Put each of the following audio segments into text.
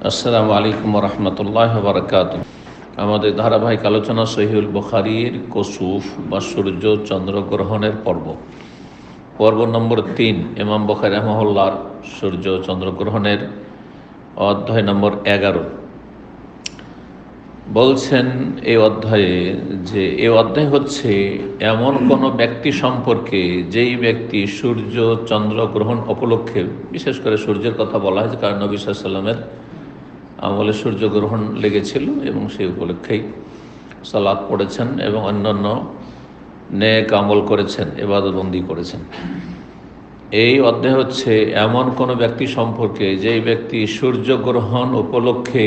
আসসালামু আলাইকুম রহমতুল্লাহ বারকাত। আমাদের ধারাবাহিক আলোচনা সহিহুল বুখারীর কুসুফ বা সূর্য চন্দ্রগ্রহণের পর্ব নম্বর 3, ইমাম বুখারী রাহিমাহুল্লাহর সূর্য চন্দ্রগ্রহণের অধ্যায় নম্বর 11 বলছেন এই অধ্যায়ে যে এই অধ্যায় হচ্ছে এমন কোনো ব্যক্তি সম্পর্কে যেই ব্যক্তি সূর্য চন্দ্রগ্রহণ উপলক্ষে, বিশেষ করে সূর্যের কথা বলা হয়েছে কারণ নবী সাল্লাল্লাহু আলাইহি ওয়াসাল্লামের আমলে সূর্যগ্রহণ লেগেছিল এবং সেই উপলক্ষেই সালাত পড়েছেন এবং অন্যান্য নেক আমল করেছেন, ইবাদতবন্দি করেছেন। এই অধ্যায় হচ্ছে এমন কোনো ব্যক্তি সম্পর্কে যেই ব্যক্তি সূর্যগ্রহণ উপলক্ষে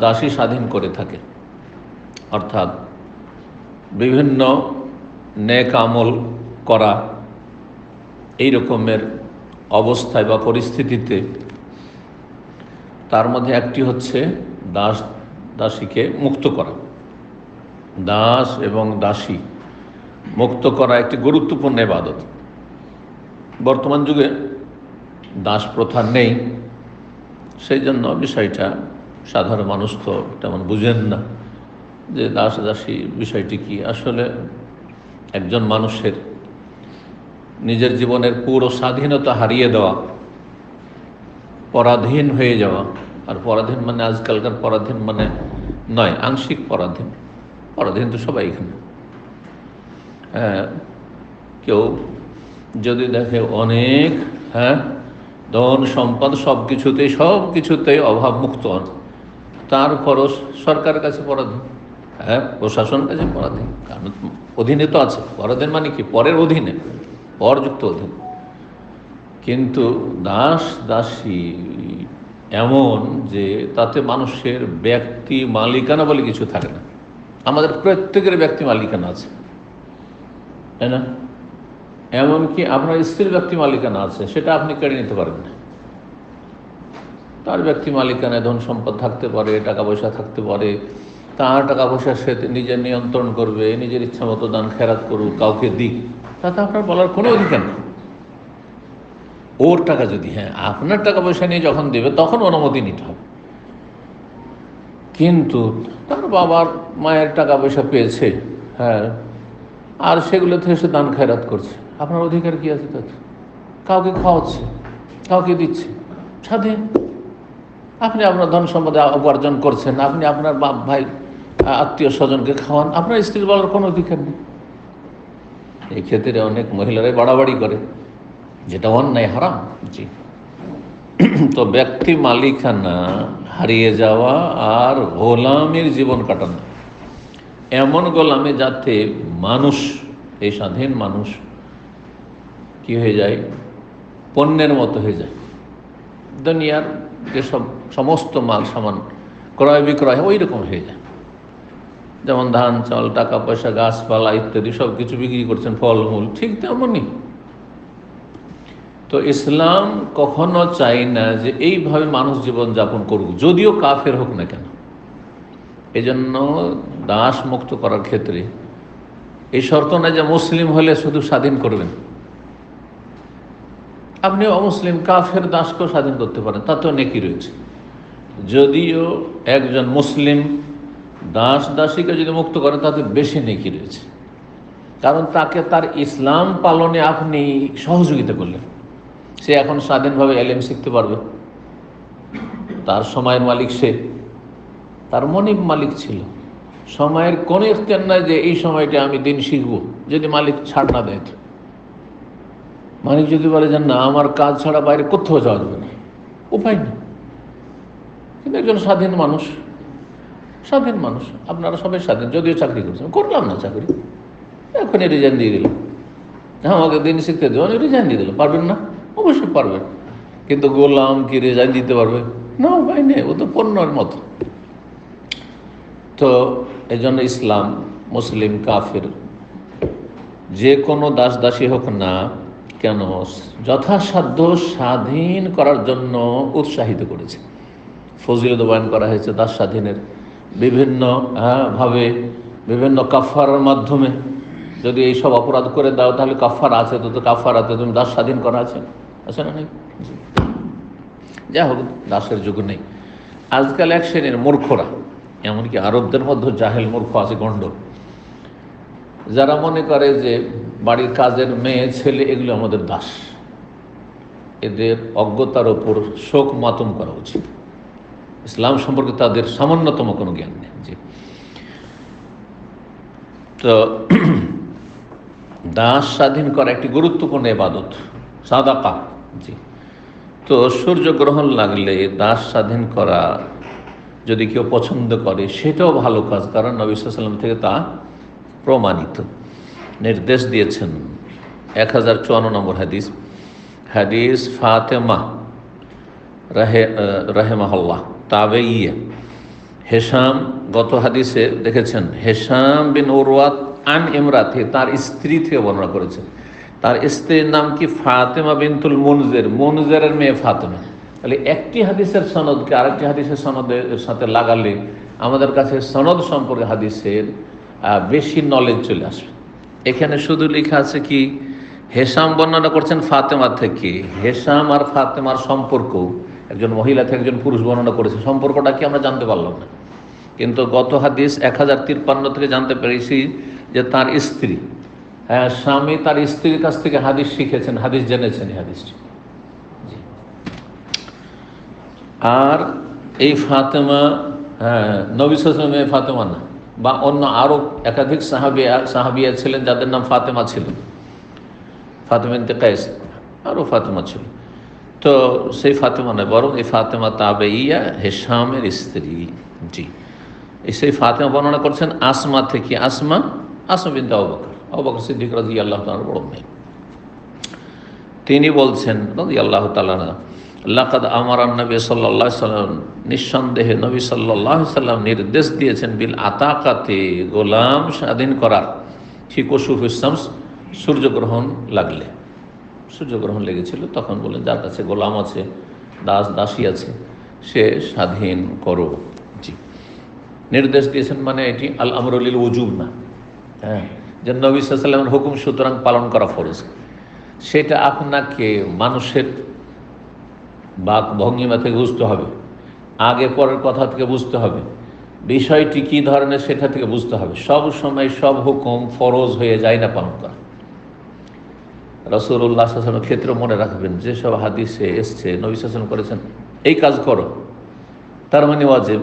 দাসী স্বাধীন করে থাকে, অর্থাৎ বিভিন্ন নেক আমল করা, এই রকমের অবস্থায় বা পরিস্থিতিতে তার মধ্যে একটি হচ্ছে দাসীকে মুক্ত করা। দাস এবং দাসী মুক্ত করা একটি গুরুত্বপূর্ণ ইবাদত। বর্তমান যুগে দাস প্রথা নেই, সেই জন্য বিষয়টা সাধারণ মানুষ তো তেমন বুঝেন না যে দাস দাসী বিষয়টি কি। আসলে একজন মানুষের নিজের জীবনের পুরো স্বাধীনতা হারিয়ে দেওয়া, পরাধীন হয়ে যাওয়া। আর পরাধীন মানে আজকালকার পরাধীন মানে নয়, আংশিক পরাধীন। পরাধীন তো সবাই এখানে। কেউ যদি দেখে অনেক ধন সম্পদ সব কিছুতেই অভাব মুক্ত হন, তারপরও সরকারের কাছে পরাধীন, প্রশাসনের কাছে পরাধীন, কারণ অধীনে তো আছে। পরাধীন মানে কি? পরের অধীনে, পরযুক্ত অধীন। কিন্তু দাস দাসী এমন যে তাতে মানুষের ব্যক্তি মালিকানা বলে কিছু থাকে না। আমাদের প্রত্যেকের ব্যক্তি মালিকানা আছে, তাই না? এমনকি আপনার স্ত্রীর ব্যক্তি মালিকানা আছে, সেটা আপনি কেড়ে নিতে পারবেন না। তার ব্যক্তি মালিকানায় ধন সম্পদ থাকতে পারে, টাকা পয়সা থাকতে পারে, তার টাকা পয়সা সে নিজের নিয়ন্ত্রণ করবে, নিজের ইচ্ছা মতো দান খেরাত করুক, কাউকে দিক, তাতে আপনার বলার কোনো অধিকার নেই। ওর টাকা যদি, আপনার টাকা পয়সা নিয়ে যখন দেবে তখন অনুমতি নিতে হবে। কিন্তু তার বাবার মায়ের টাকা পয়সা পেয়েছে, আর সেগুলো থেকে সে দান খেরাত করছে, আপনার অধিকার কি আছে তাতে? কাউকে খাওয়াচ্ছে, কাউকে দিচ্ছে, স্বাধীন। আপনি আপনার ধন সম্পদ উপার্জন করছেন, আপনি আপনার বাপ ভাই আত্মীয় স্বজনকে খাওয়ান, আপনার স্ত্রীর বলার কোনো অধিকার নেই। এই ক্ষেত্রে অনেক মহিলারাই বাড়াবাড়ি করে, যেটা অন্যায়, হারাম। জি। তো ব্যক্তি মালিকানা হারিয়ে যাওয়া আর গোলামের জীবন কাটানো, এমন গোলামে যাতে মানুষ, এই স্বাধীন মানুষ কি হয়ে যায়? পণ্যের মতো হয়ে যায়। দুনিয়ার যে সমস্ত মাল সামান ক্রয় বিক্রয় ওই রকম হয়ে যায়। যেমন ধান চাল, টাকা পয়সা, গাছপালা ইত্যাদি সব কিছু বিক্রি করছেন, ফলমূল, ঠিক তেমনই। তো ইসলাম কখনো চাই না যে এইভাবে মানুষ জীবন যাপন করুক, যদিও কাফের হোক না কেন। এই জন্য দাস মুক্ত করার ক্ষেত্রে এই শর্ত না যে মুসলিম হলে শুধু স্বাধীন করবেন। আপনি অমুসলিম কাফের দাসকেও স্বাধীন করতে পারেন, তাতেও নেকি রয়েছে। যদিও একজন মুসলিম দাস দাসীকে যদি মুক্ত করেন তাতে বেশি নেকি রয়েছে, কারণ তাকে তার ইসলাম পালনে আপনি সহযোগিতা করলেন। সে এখন স্বাধীনভাবে এলেম শিখতে পারবে, তার সময়ের মালিক সে, তার মনিব মালিক ছিল। সময়ের কোনো ইখতিয়ার নাই যে এই সময়টা আমি দিন শিখবো, যদি মালিক ছাড় না দেয়। মালিক যদি বলে যে না, আমার কাজ ছাড়া বাইরে কোথাও যাওয়া যাবে না, উপায় নেই। কিন্তু একজন স্বাধীন মানুষ, আপনারা সবাই স্বাধীন, যদিও চাকরি করছেন, করলাম না চাকরি, এখনই রিজাইন দিয়ে দিলাম, আমাকে দিন শিখতে দেবেন, রিজাইন দিয়ে দিলাম। পারবেন না? অবশ্যই পারবেন। কিন্তু গোলাম কি রিজাইন দিতে পারবে? না, উপায় নেই, ও তো পণ্যের মতো। তো এই জন্য ইসলাম মুসলিম কাফের যে কোনো দাস দাসী হোক না কেন যথাসাধ্য স্বাধীন করার জন্য উৎসাহিত করেছে। ফজিলত বয়ান করা হয়েছে দাস স্বাধীনের বিভিন্ন ভাবে, বিভিন্ন কাফারার মাধ্যমে। যদি এই সব অপরাধ করে দাও তাহলে কাফারা আছে, তো কাফারাতে তুমি দাস স্বাধীন করা আছে না? নেই? যা হোক, দাসের যুগ নেই। আজকাল এক শ্রেণীর মূর্খরা, এমনকি আরবদের মধ্যে জাহেল মূর্খ আছে গণ্ড, যারা মনে করে যে বাড়ির কাজের মেয়ে ছেলে এগুলো আমাদের দাস। এদের অজ্ঞতার ওপর শোক মাতম করা উচিত। ইসলাম সম্পর্কে তাদের সামান্যতম কোনো জ্ঞান নেই। জি, তো দাস স্বাধীন করা একটি গুরুত্বপূর্ণ ইবাদত, সাদাকা। জি, তো সূর্যগ্রহণ লাগলে দাস স্বাধীন করা যদি কেউ পছন্দ করে সেটাও ভালো কাজ, কারণ নবী সাল্লাল্লাহু আলাইহি ওয়াসাল্লাম থেকে তা প্রমাণিত। নির্দেশ দিয়েছেন 1054 নম্বর হাদিস, হাদিস ফাতেমা রাহেমাহুল্লাহ তাবেইয়া। হেশাম, গত হাদিসে দেখেছেন হেশাম বিন উরওয়াত আন ইমরাতে, তার স্ত্রী থেকে বর্ণনা করেছেন। তার স্ত্রীর নাম কি? ফাতেমা বিনতুল মুনজির, মুনজিরের মেয়ে ফাতেমা। তাহলে একটি হাদিসের সনদকে আরেকটি হাদিসের সনদের সাথে লাগালে আমাদের কাছে সনদ সম্পর্কে হাদিসের বেশি নলেজ চলে আসবে। এখানে শুধু লেখা আছে কি হেশাম বর্ণনা করছেন ফাতেমা থেকে। হেশাম আর ফাতেমার সম্পর্ক, একজন মহিলা থেকে একজন পুরুষ বর্ণনা করেছে, সম্পর্কটা কি আমরা জানতে পারলাম না। কিন্তু গত হাদিস 1053 থেকে জানতে পেরেছি যে তার স্ত্রী, হ্যাঁ, স্বামী তার স্ত্রীর কাছ থেকে হাদিস শিখেছেন, হাদিস জেনেছেন এই হাদিসটি। আর এই হ্যাঁ, নবী সাল্লাল্লাহু আলাইহি ওয়াসাল্লামের ফাতেমা না, বা অন্য আরও একাধিক সাহাবিয়া ছিলেন যাদের নাম ফাতেমা ছিল, ফাতেমা বিনতে কায়েস, আরও ফাতেমা ছিল। তো সেই ফাতেমা নয়, বরং এই ফাতেমা তাবেইয়া, হেশামের স্ত্রী। জি, সেই ফাতেমা বর্ণনা করছেন আসমা থেকে। আসমা বিনতে আবু বকর সিদ্দিক রাদিয়াল্লাহু তাআলার বড় মেয়ে। তিনি বলছেন রাদিয়াল্লাহু তাআলা, লাকাদ আমারান নবী সাল্লাল্লাহু আলাইহি ওয়াসাল্লাম, নিঃসন্দেহে নবী সাল্লাল্লাহু আলাইহি ওয়াসাল্লাম নির্দেশ দিয়েছেন বিল আতাকাতে, গোলাম স্বাধীন করার, ফি কুসুফিস শামস, সূর্যগ্রহণ লাগলে। সূর্যগ্রহণ লেগেছিল, তখন বললেন যার কাছে গোলাম আছে, দাসী আছে, সে স্বাধীন করো। জি, নির্দেশ দিয়েছেন মানে এটি আল আমরুল লিল উজুব না, হ্যাঁ, যে নবী সাল্লাল্লাহু আলাইহি ওয়াসাল্লামের হুকুম সুতরাং পালন করা ফরজ। সেটা আপনাকে মানুষের বাক ভঙ্গিমা থেকে বুঝতে হবে, আগে পরের কথা থেকে বুঝতে হবে, বিষয়টি কী ধরনের সেটা থেকে বুঝতে হবে। সব সময় সব হুকুম ফরজ হয়ে যায় না পালন করা। রাসূলুল্লাহ সাল্লাল্লাহু আলাইহি ওয়াসাল্লামের ক্ষেত্রে মনে রাখবেন, যেসব হাদিসে এসছে নবী সাল্লাল্লাহু আলাইহি ওয়াসাল্লাম করেছেন এই কাজ করো, তার মানে ওয়াজিব।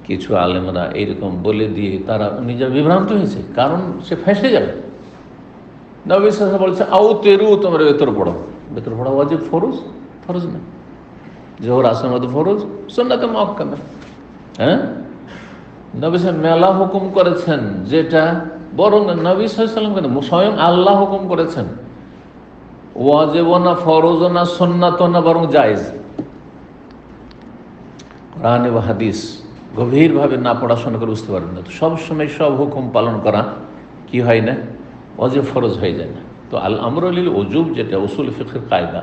কিছু আলেমরা এইরকম বলে দিয়ে তারা নিজের বিভ্রান্ত হয়েছে, কারণ সে ফেঁসে যাবে। নবী সাল্লাল্লাহু আলাইহি ওয়াসাল্লাম বলছে আউ তেরু, তোমরা বেতর পড়ো। বেতর পড়া ওয়াজিব, ফরজ না। জোহর আসর মধ্যে ফরজ, সুন্নাতে মুআক্কাদা। হ্যাঁ, নবী সাল্লাল্লাহু আলাইহি ওয়াসাল্লাম মেলা হুকুম করেছেন, যেটা বরং নবী সাল্লাল্লাহু আলাইহি ওয়াসাল্লাম কেন স্বয়ং আল্লাহ হুকুম করেছেন, ওয়াজিবও না, ফরজও না, সুন্নাতও না, বরং জায়েজ। কোরআন এবং হাদিস গভীরভাবে না পড়াশোনা করে বুঝতে পারবেন না। তো সবসময় সব হুকুম পালন করা কি হয় না, ওয়াজিব ফরজ হয়ে যায় না। তো আল আমরুল লিল উজুব, যেটা উসুল ফিকহের কায়দা,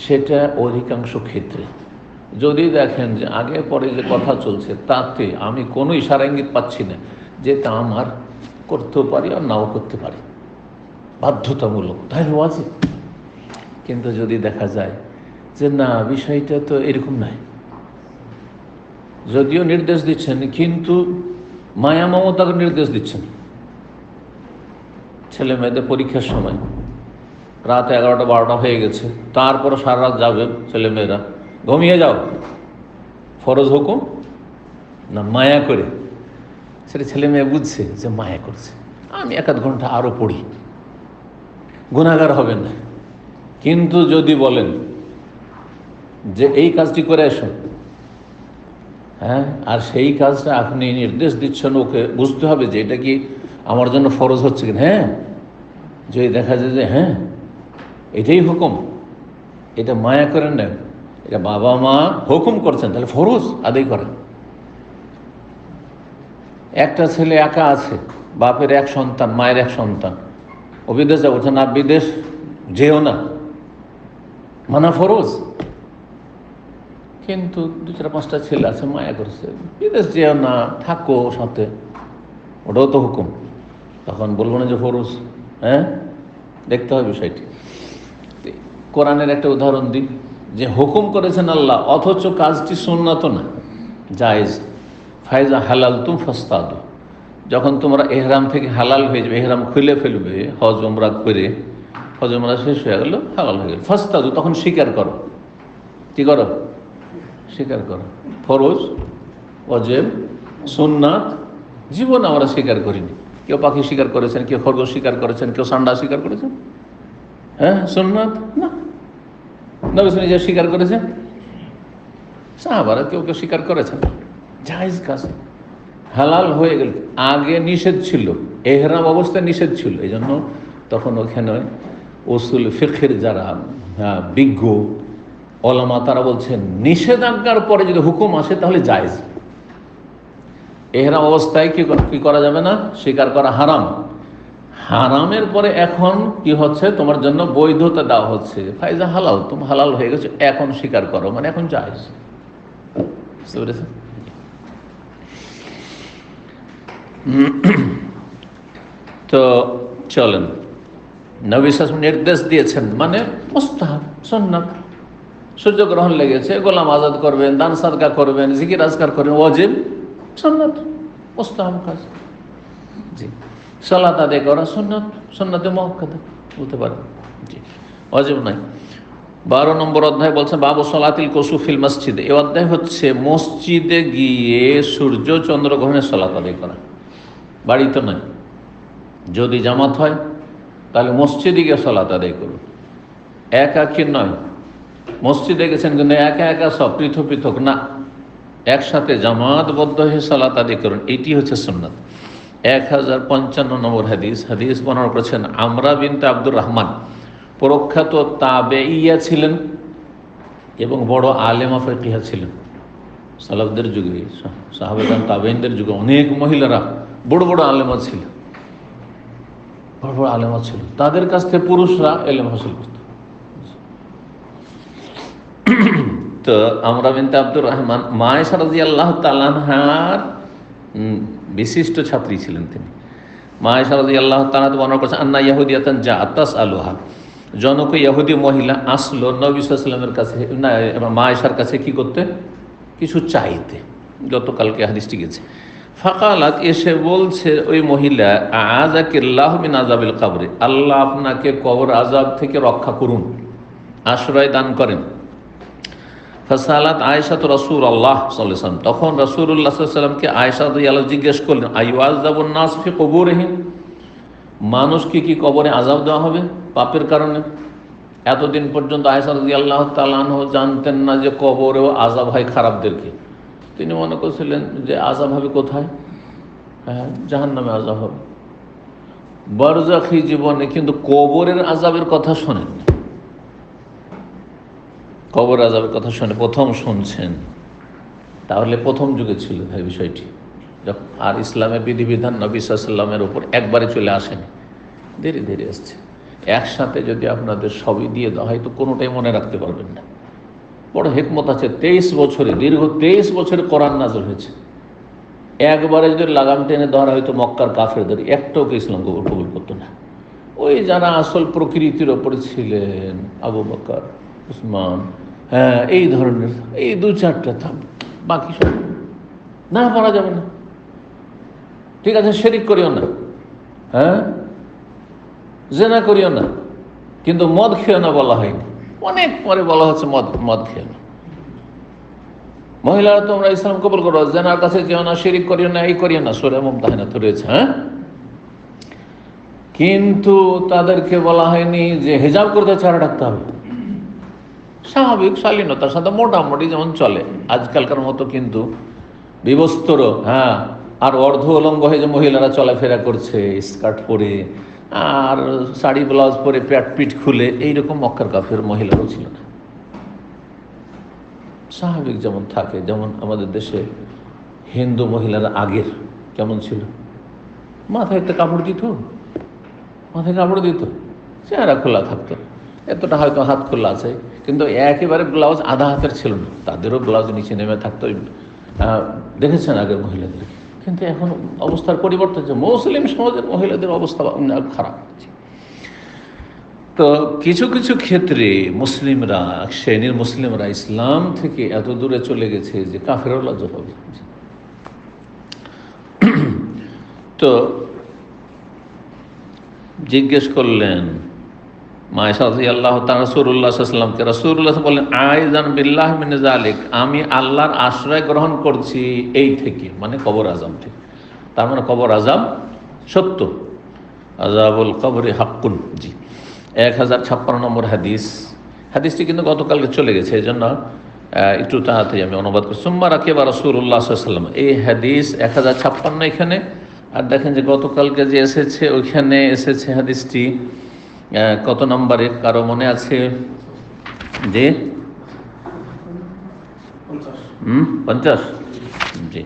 সেটা অধিকাংশ ক্ষেত্রে যদি দেখেন যে আগে পরে যে কথা চলছে তাতে আমি কোনো ইশারা ইঙ্গিত পাচ্ছি না, যে তা আমার করতেও পারি আর নাও করতে পারি, বাধ্যতামূলক, তাহলে ওয়াজিব। কিন্তু যদি দেখা যায় যে না, বিষয়টা তো এরকম নয়, যদিও নির্দেশ দিচ্ছেন কিন্তু মায়া মমতাকে নির্দেশ দিচ্ছেন। ছেলে মেয়েদের পরীক্ষার সময় রাত 11টা-12টা হয়ে গেছে, তারপরে সারা রাত যাবে ছেলে মেয়েরা, ঘুমিয়ে যাও, ফরজ হুকুম না মায়া করে। সেটা ছেলে মেয়ে বুঝছে যে মায়া করছে, আমি 1-8 ঘন্টা আরও পড়ি, গুনাহগার হবেন না। কিন্তু যদি বলেন যে এই কাজটি করে আসুন, হ্যাঁ, আর সেই কাজটা আপনি নির্দেশ দিচ্ছেন, ওকে বুঝতে হবে যে এটা কি আমার জন্য ফরজ হচ্ছে কিনা। হ্যাঁ, যদি দেখা যায় যে হ্যাঁ এটাই হুকুম, এটা মায়া করেন না, এটা বাবা মা হুকুম করছেন, তাহলে ফরজ আদায় করেন। একটা ছেলে একা আছে, বাপের 1 সন্তান, মায়ের 1 সন্তান, ও বিদেশ যাবো, না বিদেশ যেও না, মানা ফরজ। কিন্তু 2-4-5টা ছেলে আছে, মায়া করছে, বিদেশ যেও না, থাকো সাথে, ওটাও তো হুকুম, তখন বলবো না যে ফরজ। হ্যাঁ, দেখতে হবে বিষয়টি। কোরআনের একটা উদাহরণ দিই, যে হুকুম করেছেন আল্লাহ, অথচ কাজটি সুন্নাত না, জায়েজ। ফাইজা হালাল তুম ফাস্তাদু, যখন তোমরা এহরাম থেকে হালাল হয়ে যাবে, এহরাম খুলে ফেলবে হজ উমরা করে, হজ উমরা শেষ হয়ে গেল, হালাল হয়ে গেল, ফাস্তাদু, তখন স্বীকার করো। কি করো? স্বীকার করো। ফরজ, ওয়াজিব, সুন্নাত জীবন আমরা স্বীকার করিনি। কেউ পাখি শিকার করেছেন, কেউ খরগোশ শিকার করেছেন, কেউ সান্ডা শিকার করেছেন? হ্যাঁ, সুন্নাত না। নবী নিজে স্বীকার করেছেন, সাহাবারা কেউ কেউ স্বীকার করেছেন। জায়েজ কাজ, হালাল হয়ে গেল। আগে নিষেধ ছিল, এহরাম অবস্থায় নিষেধ ছিল, এই জন্য তখন ওখানে উসুল ফিকহের যারা বিজ্ঞ ওলামা তারা বলছেন নিষেধাজ্ঞার পরে যদি হুকুম আসে তাহলে জায়েজ। এহরাম অবস্থায় কি করা যাবে না? স্বীকার করা হারাম। হারামের পরে এখন কি হচ্ছে? তোমার জন্য বৈধতা দেওয়া হচ্ছে, ফাইজা হালাল, তুমি হালাল হয়ে গেছে, এখন স্বীকার করো, মানে এখন জায়েজ। বুঝতে পেরেছেন? তো চলেন, নবী সাল্লাল্লাহু আলাইহি ওয়াসাল্লাম নির্দেশ দিয়েছেন, মানে মুস্তাহাব, সুন্নাত। সূর্যগ্রহণ লেগেছে, গোলাম আজাদ করবেন, দান সাদকা করবেন, জিকির আজকার করবেন, ওয়াজিব, সুন্নাত, মুস্তাহাব কাজ। জি, সালাত আদায় করা সুন্নাত, সুন্নাতে মুআক্কাদা বলতে পারেন। জি, ওয়াজিব নাই। 12 নম্বর অধ্যায় বলছেন বাবু সলাতিল কুসুফিল মসজিদে। এই অধ্যায় হচ্ছে মসজিদে গিয়ে সূর্য চন্দ্রগ্রহণের সালাত আদায় করা, বাড়িতে নয়। যদি জামাত হয় তাহলে মসজিদে গিয়ে সালাত আদায় করুন, একাকী নয়। মসজিদে গেছেন কিন্তু একা একা সব পৃথক পৃথক না, একসাথে জামাতবদ্ধ হয়ে সালাত আদায় করুন, এটি হচ্ছে সুন্নাত। 1055 নম্বর হাদিস বর্ণনা করেছেন আমরা বিনতে আব্দুর রহমান, প্রখ্যাত তাবেঈয়া ছিলেন এবং বড় আলেমা ফিকহা ছিলেন। সালাফদের যুগে, সাহাবায়ে তাবেঈনদের যুগে অনেক মহিলারা বড় বড় আলেমা ছিল, বড় বড় আলেমা ছিল। তাদের কাছ থেকে পুরুষরা ইলম হাসিল করত। তো আমরা বিনতে আব্দুর রহমান মা আয়েশা রাদিয়াল্লাহু তাআলা আনহার বিশিষ্ট ছাত্রী ছিলেন তিনি। মা আয়েশা রাদিয়াল্লাহু তাআলা বর্ণনা করেছেন আন্না ইয়াহুদিয়াতান জাআত তাসআলুহা, জনক ইহুদি মহিলা আসলো নবী সাল্লাল্লাহু আলাইহি ওয়াসাল্লামের কাছে, না মা আয়েশার কাছে, কি করতে? কিছু চাইতে। গতকালকে হাদিসটি গেছে। ফাকালাত, এসে বলছে ওই মহিলা, আযাকিল্লাহু মিন আযাবিল কবর, আল্লাহ আপনাকে কবর আযাব থেকে রক্ষা করুন, আশ্রয় দান করেন। ফাসালাত আয়েশা তো রাসূলুল্লাহ সাল্লাল্লাহু আলাইহি ওয়াসাল্লাম, তখন রাসূলুল্লাহ সাল্লাল্লাহু আলাইহি ওয়াসাল্লামকে আয়েশা রাদিয়াল্লাহু জিজ্ঞেস করলেন, আইয়ুআযাবুন নাস ফি কুবুরিহিম, মানুষকে কি কবরে আযাব দেওয়া হবে পাপের কারণে? এতদিন পর্যন্ত আয়েশা রাদিয়াল্লাহু তাআলা আনহা জানতেন না যে কবরেও আযাব হয় খারাপদেরকে। তিনি মনে করছিলেন যে আযাব হবে কোথায়? হ্যাঁ, জাহান্নামে আযাব হবে, বারজাখী জীবনে, কিন্তু কবরের আযাবের কথা শোনেন, কবর আযাবের কথা শুনে প্রথম শুনছেন। তাহলে প্রথম যুগে ছিল এই বিষয়টি, আর ইসলামের বিধিবিধান নবী সাল্লাল্লাহু আলাইহি ওয়াসাল্লামের উপর একবারে চলে আসেনি, ধীরে ধীরে আসছে। একসাথে যদি আপনাদের সবই দিয়ে দেওয়া হয় তো কোনোটাই মনে রাখতে পারবেন না। বড় হিকমত আছে, 23 বছরে, দীর্ঘ 23 বছরে কোরআন নাযিল হয়েছে। একবারে যদি লাগাম টেনে ধরা হয়তো মক্কার কাফেরদের একটাও ইসলাম কবুল করতো না। ওই যারা আসল প্রকৃতির ওপরে ছিলেন, আবু বকর, উসমান, হ্যাঁ, এই ধরনের এই 2-4টা থাম, বাকি সব না, পারা যাবে না। ঠিক আছে, শিরক করিও না, হ্যাঁ, জিনা করিও না, কিন্তু মদ খেও না বলা হয়নি। অনেক পরে বলা হচ্ছে মদ খেও না। মহিলারা তোমরা ইসলাম কবুল করো, জিনার কাছে যেও না, শিরক করিও না, এই করিও না, সূরা মুমতাহিনা তো রয়েছে। হ্যাঁ, কিন্তু তাদেরকে বলা হয়নি যে হিজাব করতে ছাড়া রাখতে হবে। স্বাভাবিক শালীনতার সাথে মোটামুটি যেমন চলে আজকালকার মতো, কিন্তু বিবস্ত্র, হ্যাঁ, আর অর্ধ উলঙ্গ হয়ে যে মহিলারা চলাফেরা করছে স্কার্ট পরে আর শাড়ি ব্লাউজ পরে প্যাট পিঠ খুলে, এইরকম মক্কার কাফের মহিলারও ছিল না। স্বাভাবিক যেমন থাকে, যেমন আমাদের দেশে হিন্দু মহিলারা আগের কেমন ছিল, মাথায় একটা কাপড় দিত, মাথায় কাপড় দিত, চেহারা খোলা থাকতো, এতটা হয়তো হাত খোলা আছে, কিন্তু একেবারে ব্লাউজ আধা হাতের ছিল না, তাদেরও ব্লাউজ নিচে নেমে থাকতো। দেখেছেন আগের মহিলাদের, কিন্তু এখন অবস্থার পরিবর্তন হচ্ছে, মুসলিম সমাজের মহিলাদের অবস্থা খারাপ হচ্ছে। তো কিছু কিছু ক্ষেত্রে মুসলিমরা, শ্রেণীর মুসলিমরা ইসলাম থেকে এত দূরে চলে গেছে যে কাফেরও লজ্জা পাবে। তো জিজ্ঞেস করলেন মায়েশা রাদিয়াল্লাহু তাআলা রাসূলুল্লাহ সাল্লাল্লাহু আলাইহি ওয়াসাল্লামকে, রাসূলুল্লাহ বললেন আইযান বিল্লাহ মিন যালিক, আমি আল্লাহর আশ্রয় গ্রহণ করছি এই থেকে, মানে কবর আযাব থেকে। তার মানে কবর আযাব সত্য, আযাবুল কবরি হাক্কুন। জি, 1056 নম্বর হাদিসটি কিন্তু গতকালকে চলে গেছে, এই জন্য একটু তাড়াতাড়ি আমি অনুবাদ করছি। সুম্মা রাকিবা রাসূলুল্লাহ সাল্লাল্লাহু আলাইহি ওয়াসাল্লাম, এই হাদিস 1056 এখানে। আর দেখেন যে গতকালকে যে এসেছে ওইখানে এসেছে হাদিসটি কত নম্বরে, কারো মনে আছে? যে 50। জি,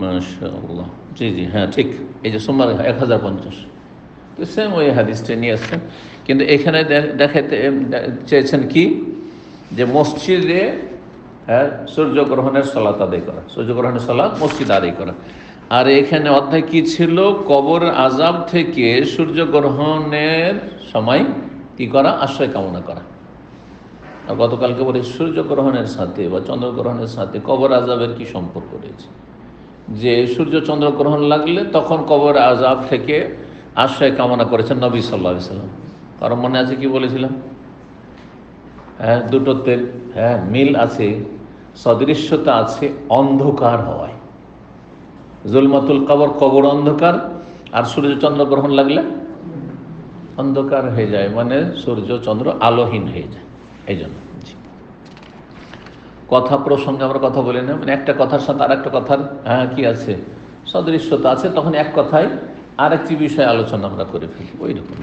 মাশাআল্লাহ। জি জি, হ্যাঁ ঠিক, এই যে সোমবার 1050, তো সেম ওই হাদিসটা নিয়ে আসছেন। কিন্তু এখানে দেখাতে চেয়েছেন কি, যে মসজিদে সূর্যগ্রহণের সালাত আদায় করা, সূর্যগ্রহণের সালাত মসজিদে আদায় করা। আর এখানে অধ্যায় কি ছিল? কবর আযাব থেকে সূর্যগ্রহণের সময় কি করা? আশ্রয় কামনা করা। আর গতকালকে বলে সূর্যগ্রহণের সাথে বা চন্দ্রগ্রহণের সাথে কবর আযাবের কি সম্পর্ক রয়েছে, যে সূর্য চন্দ্রগ্রহণ লাগলে তখন কবর আযাব থেকে আশ্রয় কামনা করেছেন নবী সাল্লাল্লাহু আলাইহি ওয়াসাল্লাম। কারণ মনে আছে কি বলেছিলাম? দুটোতে মিল আছে, সদৃশ্যতা আছে, অন্ধকার হওয়ায়। জুলমাতুল কবর, কবর অন্ধকার, আর সূর্য চন্দ্রগ্রহণ লাগলে অন্ধকার হয়ে যায়, মানে সূর্য চন্দ্র আলোহীন হয়ে যায়। এই জন্য কথা প্রসঙ্গে আমরা কথা বলি না, মানে একটা কথার সাথে আর একটা কথার কি আছে, সদৃশ্যতা আছে, তখন এক কথায় আরেকটি বিষয়ে আলোচনা আমরা করে ফেলি, ওই রকম।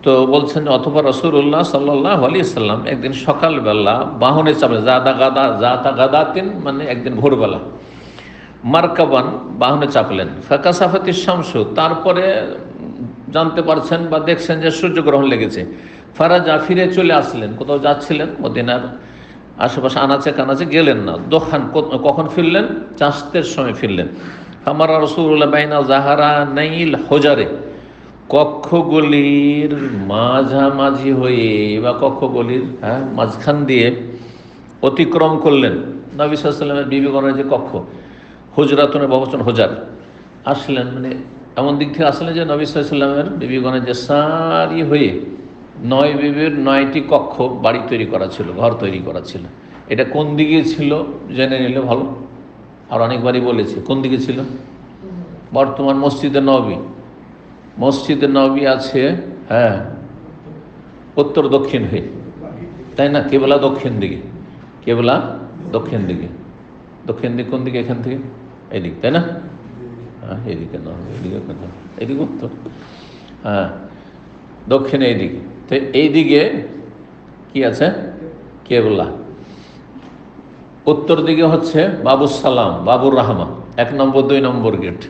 তো বলছেন অথবা রাসূলুল্লাহ সাল্লাল্লাহু আলাইহি ওয়াসাল্লাম একদিন সকালবেলা বাহনে চাপলেন, জাতা গাদাতিন, মানে একদিন ভোরবেলা, মারকাবান, বাহনে চাপলেন। ফাকাসাফাতিশ শামসু, তারপরে জানতে পারছেন বা দেখছেন যে সূর্যগ্রহণ লেগেছে। ফারাজা, ফিরে চলে আসলেন, কোথাও যাচ্ছিলেন, মদিনার আশেপাশে আনাচে কানাচে গেলেন না। দোহান, কখন ফিরলেন? চাষতের সময় ফিরলেন। আমার রাসূলুল্লাহ বাইনা জাহারা নাইল হোজারে, কক্ষগুলির মাঝামাঝি হয়ে বা কক্ষগুলির মাঝখান দিয়ে অতিক্রম করলেন। নবী সাল্লাল্লাহু আলাইহি ওয়াসাল্লামের বিবিগণের যে কক্ষ, হুজরাতুনের বহুবচন হোজার, আসলেন, মানে এমন দিক থেকে আসলেন যে নবী সাল্লাল্লাহু আলাইহি ওয়াসাল্লামের বিবিগণের যে সারি হয়ে 9 বিবির 9টি কক্ষ বাড়ি তৈরি করা ছিল, ঘর তৈরি করা ছিল। এটা কোন দিকে ছিল জেনে নিলে ভালো, আর অনেকবারই বলেছি কোন দিকে ছিল। বর্তমান মসজিদে নববী আছে উত্তর দক্ষিণ হয়ে, তাই না? কেবলা দক্ষিণ দিকে, কেবলা দক্ষিণ দিকে। দক্ষিণ দিক কোন দিকে? এখান থেকে এদিক, তাই না? এদিকে নয়, এদিকে উত্তর, দক্ষিণে এইদিকে। তো এইদিকে কি আছে? কেবলা। উত্তর দিকে হচ্ছে বাবুস সালাম, বাবুর রাহমা, 1 নম্বর 2 নম্বর গেট।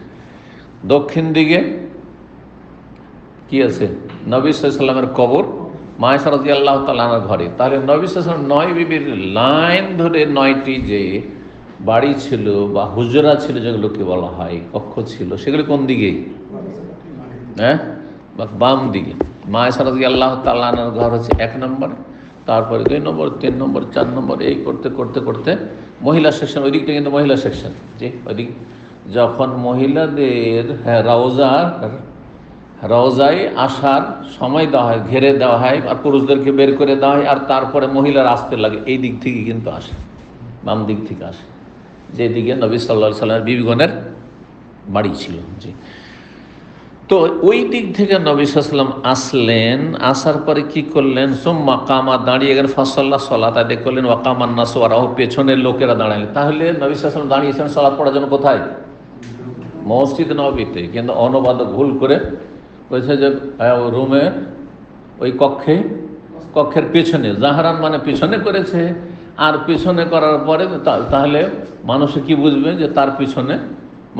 দক্ষিণ দিকে কি আছে? নবী সাল্লাল্লাহু আলাইহি ওয়াসাল্লামের কবর, মায়েশা রাদিয়াল্লাহু তাআলা আনহার ঘরে। তাহলে নবী সাল্লাল্লাহু আলাইহি ওয়াসাল্লাম 9 বিবির লাইন ধরে 9টি যে বাড়ি ছিল বা হুজরা ছিল, যেগুলোকে বলা হয় কক্ষ ছিল, সেগুলো কোন দিকে? বাম দিকে। মায়েশা রাদিয়াল্লাহু তাআলা আনহার ঘর হচ্ছে 1 নম্বর, তারপরে 2 নম্বর, 3 নম্বর, 4 নম্বর, এই করতে করতে করতে মহিলা সেকশন, ওই দিকটা কিন্তু মহিলা সেকশন। জি, ওইদিক যখন মহিলাদের রওজায় আসার সময় দেওয়া হয়, ঘেরে দেওয়া হয়, আর পুরুষদেরকে বের করে দেওয়া হয়, আর তারপরে মহিলারা আসতে লাগে, এই দিক থেকে কিন্তু আসে, বাম দিক থেকে আসে, যেদিকে নবী সাল্লাল্লাহু আলাইহি ওয়াসাল্লামের বিবিগণের বাড়ি ছিল। জি, তো ওই দিক থেকে নবী সাল্লাল্লাহু আলাইহি ওয়াসাল্লাম আসলেন। আসার পরে কি করলেন? সুম্মা কামা, দাঁড়িয়ে গেলেন। ফাসাল্লা, সালাত আদায় করলেন। ওয়াকামান নাস ওয়ারাহু, পেছনের লোকেরা দাঁড়ালেন। তাহলে নবী সাল্লাল্লাহু আলাইহি ওয়াসাল্লাম দাঁড়িয়েছেন সালাত পড়ার জন্য কোথায়? মসজিদ নববীতে। কিন্তু অনুবাদক ভুল করে বলছে যে রুমে, ওই কক্ষের পেছনে, জাহারান মানে পিছনে করেছে। আর পিছনে করার পরে তাহলে মানুষে কি বুঝবে যে তার পিছনে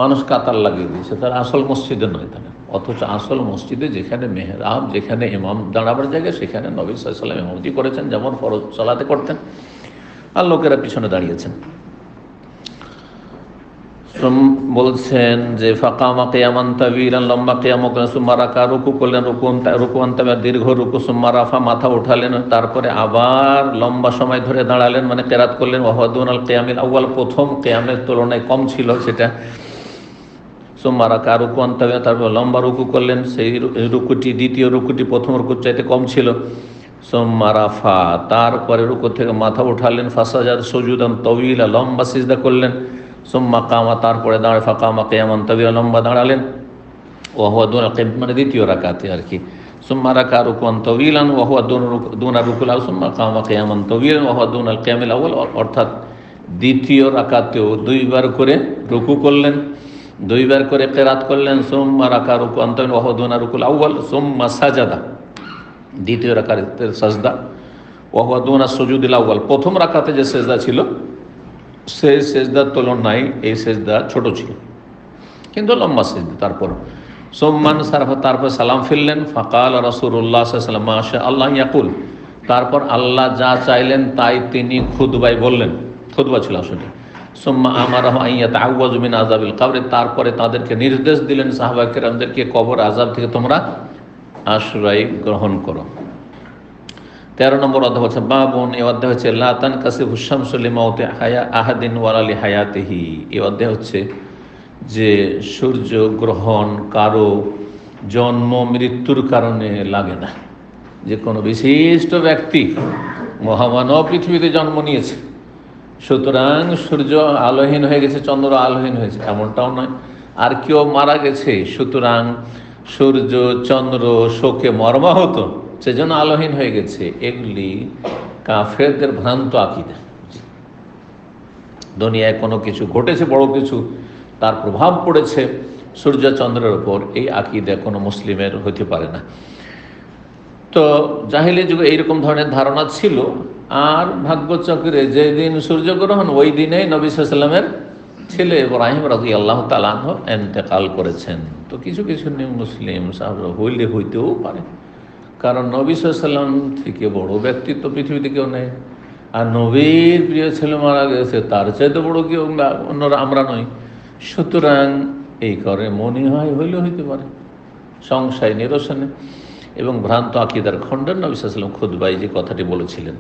মানুষ কাতার লাগিয়ে দিয়েছে, তার আসল মসজিদে নয়। তাহলে অথচ আসল মসজিদে যেখানে মেহরাব, যেখানে ইমাম দাঁড়াবার জায়গা, সেখানে নবী সাল্লাল্লাহু আলাইহি ওয়াসাল্লাম ইমামতি করেছেন, যেমন ফরজ সালাতে করতেন, আর লোকেরা পিছনে দাঁড়িয়েছেন। বলছেন যে ফাকামা কিয়ামান তাওয়িলান, লম্বা কিয়াম করলেন, সুম্মা রাকা, রুকু করলেন, রুকুআন তাওয়িলান, দীর্ঘ রুকু, সুম্মা রাফা, মাথা উঠালেন, তারপরে আবার লম্বা সময় ধরে দাঁড়ালেন, মানে কেরাত করলেন। ওয়া হুয়া দুনাল কিয়ামিল আউয়াল, প্রথম কিয়ামের তুলনায় কম ছিল সেটা। সুম্মা রাকা, রুকুআন তাওয়িলান, তারপর লম্বা রুকু করলেন, সেই রুকুটি, দ্বিতীয় রুকুটি প্রথম রুকুর চাইতে কম ছিল। সুম্মা রাফা, তারপরে রুকু থেকে মাথা উঠালেন, ফাসাজাদ, সুজুদান তাওয়িলা, লম্বা সিজদা করলেন। সুম্মা কামা, তারপরে দাঁড়ায়, ফাকামা কিয়ামান তাওয়িলা, লম্বা দাঁড়ালেন। ওয়া হুয়া দুনাল কিয়াম, মানে দ্বিতীয় রাকাতে আর কি। সুম্মা রাকা রুকুআন তাওয়িলান ওয়া হুয়া দুনা রুকুল আউয়াল, সুম্মা কামা কিয়ামান তাওয়িলান ওয়া হুয়া দুনাল কিয়ামিল আউয়াল, অর্থাৎ দ্বিতীয় রাকাতেও দুইবার করে রুকু করলেন, দুইবার করে কিরাত করলেন। সুম্মা রাকা রুকুআন তাওয়িলান ওয়া হুয়া দুনা রুকুল আউয়াল, সুম্মা সাজাদা, দ্বিতীয় রাকাতের সাজদা। ওয়া হুয়া দুনা সুজুদিল আউয়াল, প্রথম রাকাতে যে সেজদা ছিল সেই সেজদার তুলনায় এই সেজদা ছোট ছিল, কিন্তু লম্বা সেজদা। তারপর সোম্মান সারফা, তারপর সালাম ফিরলেন। ফাকাল রাসূলুল্লাহ সাল্লাল্লাহু আলাইহি ওয়াসাল্লাম মা শা আল্লাহ ইয়াকুল, তারপর আল্লাহ যা চাইলেন তাই তিনি খুতবায় বললেন, খুতবা ছিল আসলে। সুম্মা আমারাহু আন ইয়াতাআওয়াযু মিন আযাবিল কবর, তারপরে তাদেরকে নির্দেশ দিলেন সাহাবায়ে কেরামদেরকে, কবর আযাব থেকে তোমরা আশ্রয় গ্রহণ করো। 13 নম্বর অধ্যায় হচ্ছে বাবুন, এই অধ্যায় হচ্ছে লা তানকাসিফু শামসু লিমাউতি আহাদিন ওয়ালা লিহায়াতিহি। এই অধ্যায় হচ্ছে যে সূর্য গ্রহণ কারো জন্ম মৃত্যুর কারণে লাগে না। যে কোনো বিশিষ্ট ব্যক্তি মহামানব পৃথিবীতে জন্ম নিয়েছে, সুতরাং সূর্য আলোহীন হয়ে গেছে, চন্দ্র আলোহীন হয়েছে এমনটাও নয়। আর কেউ মারা গেছে, সুতরাং সূর্য চন্দ্র শোকে মর্মাহত, সেজন্য আলোহীন হয়ে গেছে, এগুলি কাফেরদের ভ্রান্ত আকীদা। দুনিয়ায় কোনো কিছু ঘটেছে, বড় কিছু, তার প্রভাব পড়েছে সূর্য চন্দ্রের ওপর, এই আকীদা কোনো মুসলিমের হতে পারে না। তো জাহিলি যুগে এইরকম ধরনের ধারণা ছিল। আর ভাগ্যচক্রে যেদিন সূর্যগ্রহণ, ওই দিনেই নবী সাল্লাল্লাহু আলাইহি ওয়াসাল্লামের ছেলে ইব্রাহিম রাদিয়াল্লাহু তাআলা আনহু ইন্তেকাল করেছেন। তো কিছু কিছু মুসলিম সাহাবা হইতেও পারে, কারণ নবী সাল্লাল্লাহু আলাইহি ওয়াসাল্লাম থেকে বড় ব্যক্তিত্ব পৃথিবীতে কেউ নেই। আর নবীর প্রিয় ছেলে মারা গেছে, তার চাইতে বড় কেউ অন্যরা আমরা নই। সুতরাং এই করে মনে হয় হইলেও হইতে পারে, সংশয় নিরসনে এবং ভ্রান্ত আকীদার খণ্ডন নবী সাল্লাল্লাহু আলাইহি ওয়াসাল্লাম খুতবায় যে কথাটি বলেছিলেন।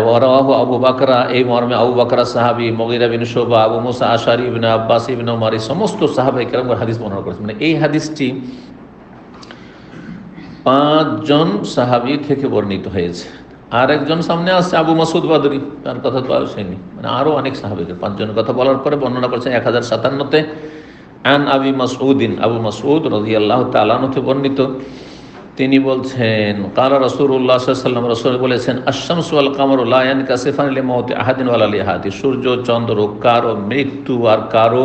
ওয়ারাহু আবু বাকরা, এই মর্মে আবু বাকরা সাহাবী, মুগীরা বিন শুবা, আবু মুসা আশআরী, ইবনে আব্বাস, ইবনে উমর, এই সমস্ত সাহাবায়ে কেরাম হাদিস বর্ণনা করেছেন। মানে এই হাদিসটি 5 জন সাহাবী থেকে বর্ণিত হয়েছে। আর একজন সামনে আসছে আবু মাসউদ বদরি, তার কথা তো আসেনি। মানে আরও অনেক সাহাবীদের 5 জনের কথা বলার পরে বর্ণনা করেছেন 1057-তে। আন আবি মাসউদিন, আবু মাসউদ রাদিয়াল্লাহু তাআলা আনহু বর্ণিত, তিনি বলছেন কালা রাসূলুল্লাহ সাল্লাল্লাহু আলাইহি ওয়াসাল্লাম, রাসূল বলেছেন আশ-শামসু ওয়াল কামারু লা ইয়ানকাসিফান লিমাউতি আহাদিন ওয়ালা লিহায়াতি, সূর্য চন্দ্র কারো মৃত্যু আর কারো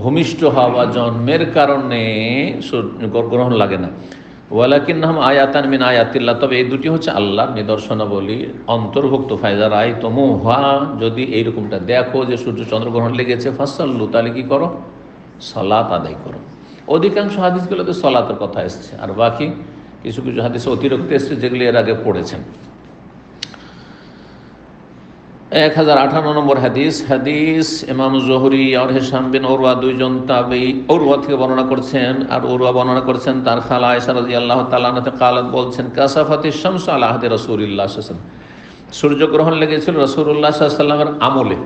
ভূমিষ্ঠ হওয়া জন্মের কারণে গ্রহণ লাগে না। ওয়ালাকিন্নাহুম আয়াতান মিন আয়াতিল্লাহ, তবে এই দুটি হচ্ছে আল্লাহর নিদর্শনাবলী অন্তর্ভুক্ত। ফায়দা রায় তমুহা, যদি এইরকমটা দেখো যে সূর্য চন্দ্রগ্রহণ লেগেছে, ফাসাল্লু, তাহলে কি করো? সালাত আদায় করো। অধিকাংশ হাদিসগুলোতে সালাতের কথা এসছে, আর বাকি কিছু কিছু হাদিস অতিরিক্ত এসছে যেগুলি এর আগে পড়েছেন। 1058 নম্বর হাদিস, হাদিস ইমাম জোহরি আর হিশাম বিন উরওয়া, দুইজন তাবেঈ, উরওয়া থেকে বর্ণনা করছেন, আর উরওয়া বর্ণনা করছেন তার খালা আয়েশা রাদিয়াল্লাহু তাআলা আনহা কালাত, বলছেন কাসাফাতিশ শামসু আলা আহদি রাসূলিল্লাহ সাল্লাল্লাহু আলাইহি ওয়াসাল্লাম, সূর্যগ্রহণ লেগেছিল রাসূলুল্লাহ সাল্লাল্লাহু আলাইহি ওয়াসাল্লামের আমলে।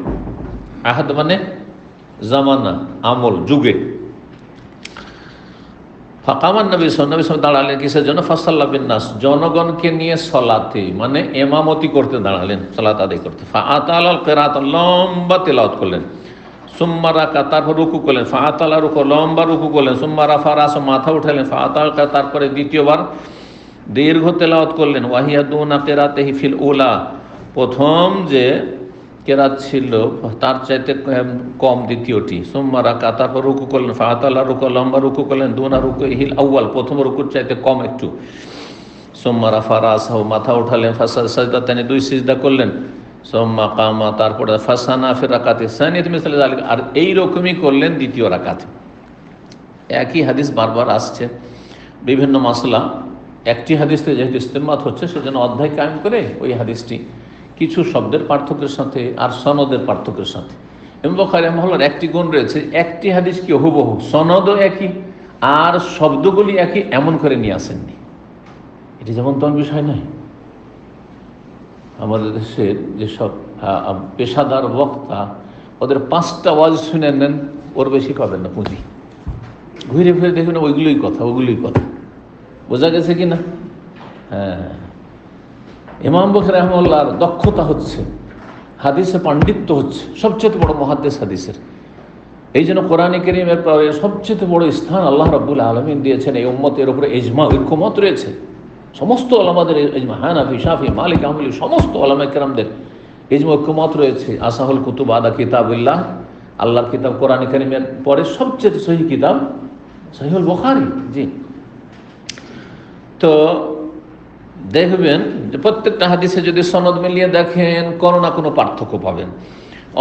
আহাদ মানে জামানা, আমল, যুগে। ফাকামান নবী সাল্লাল্লাহু আলাইহি ওয়াসাল্লাম, দাঁড়ালেন কিসের জন্য? ফাসাল্লা বিন নাস, জনগণকে নিয়ে সলাতে, মানে ইমামতি করতে দাঁড়ালেন, সালাত আদায় করতে। ফাআতালাল কিরাত, লম্বা তেলাওয়াত করলেন। সুম্মা রাকা, তারপর রুকু করলেন। ফাআতালা রুকু, লম্বা রুকু করলেন। সুম্মা রাফা রাসা, মাথা উঠালেন। ফাআতাল, তারপরে দ্বিতীয়বার দীর্ঘ তেলাওয়াত করলেন। ওয়াহিয়া দুনা কিরাতিহি ফিল উলা, প্রথম যে কেরাত ছিল তার চাইতে কম দ্বিতীয়টি। সুম্মা রাকা, তারপর রুকু করলেন। ফাআতালা রুকু, লম্বা রুকু করলেন। দুনা রুকু হিল আউয়াল, প্রথম রুকুর চাইতে কম একটু। সুম্মা রাফা রাসাহু, মাথা উঠালেন। সাজদাতানি, 2 সিজদা করলেন। সুম্মা কামা, তারপরে ফাসানা ফির রাকাতি সানিয়াতি মিসলে যালিকা, আর এই রকমই করলেন দ্বিতীয় রাকাতে। একই হাদিস বারবার আসছে, বিভিন্ন মাসলা একটি হাদিস থেকে যেহেতু ইস্তেমবাত হচ্ছে, সেজন্য অধ্যায় কায়েম করে ওই হাদিসটি কিছু শব্দের পার্থক্যের সাথে আর সনদের পার্থক্যের সাথে ইমাম বুখারী রাহিমাহুল্লাহর একটি গুণ রয়েছে, একটি হাদিস কি হুবহু সনদও একই আর শব্দগুলি একই এমন করে নিয়ে আসেননি। এটি যেমন তেমন বিষয় নয়। আমাদের দেশের যেসব পেশাদার বক্তা, ওদের 5টা ওয়াজ শুনে নেন, ওর বেশি পাবেন না পুঁজি। ঘুরে ফিরে দেখবেন ওইগুলোই কথা। বোঝা গেছে কি না? হ্যাঁ, ইমাম বুখারী রাহিমাহুল্লাহর দক্ষতা হচ্ছে, হাদিসে পাণ্ডিত্য হচ্ছে, সবচেয়ে বড় মুহাদ্দিস হাদিসের। এই জন্য কোরআনে কারীমের পরে সবচেয়ে বড় স্থান আল্লাহ রাব্বুল আলামিন দিয়েছেন এই উম্মতের উপরে। ইজমা, ঐক্যমত রয়েছে সমস্ত ওলামাদের, ইজমা, হানাফি, শাফি, মালিক, হাম্বলি সমস্ত ওলামায়ে কেরামদের ইজমা, ঐক্যমত রয়েছে। আসাহুল কুতুব আদা কিতাবিল্লাহ, আল্লাহর কিতাব কোরআনে কারীমের পরে সবচেয়ে সহিহ কিতাব সহিহুল বুখারী। জি, তো দেখবেন যে প্রত্যেকটা হাদিসে যদি সনদ মিলিয়ে দেখেন কোনো না কোনো পার্থক্য পাবেন,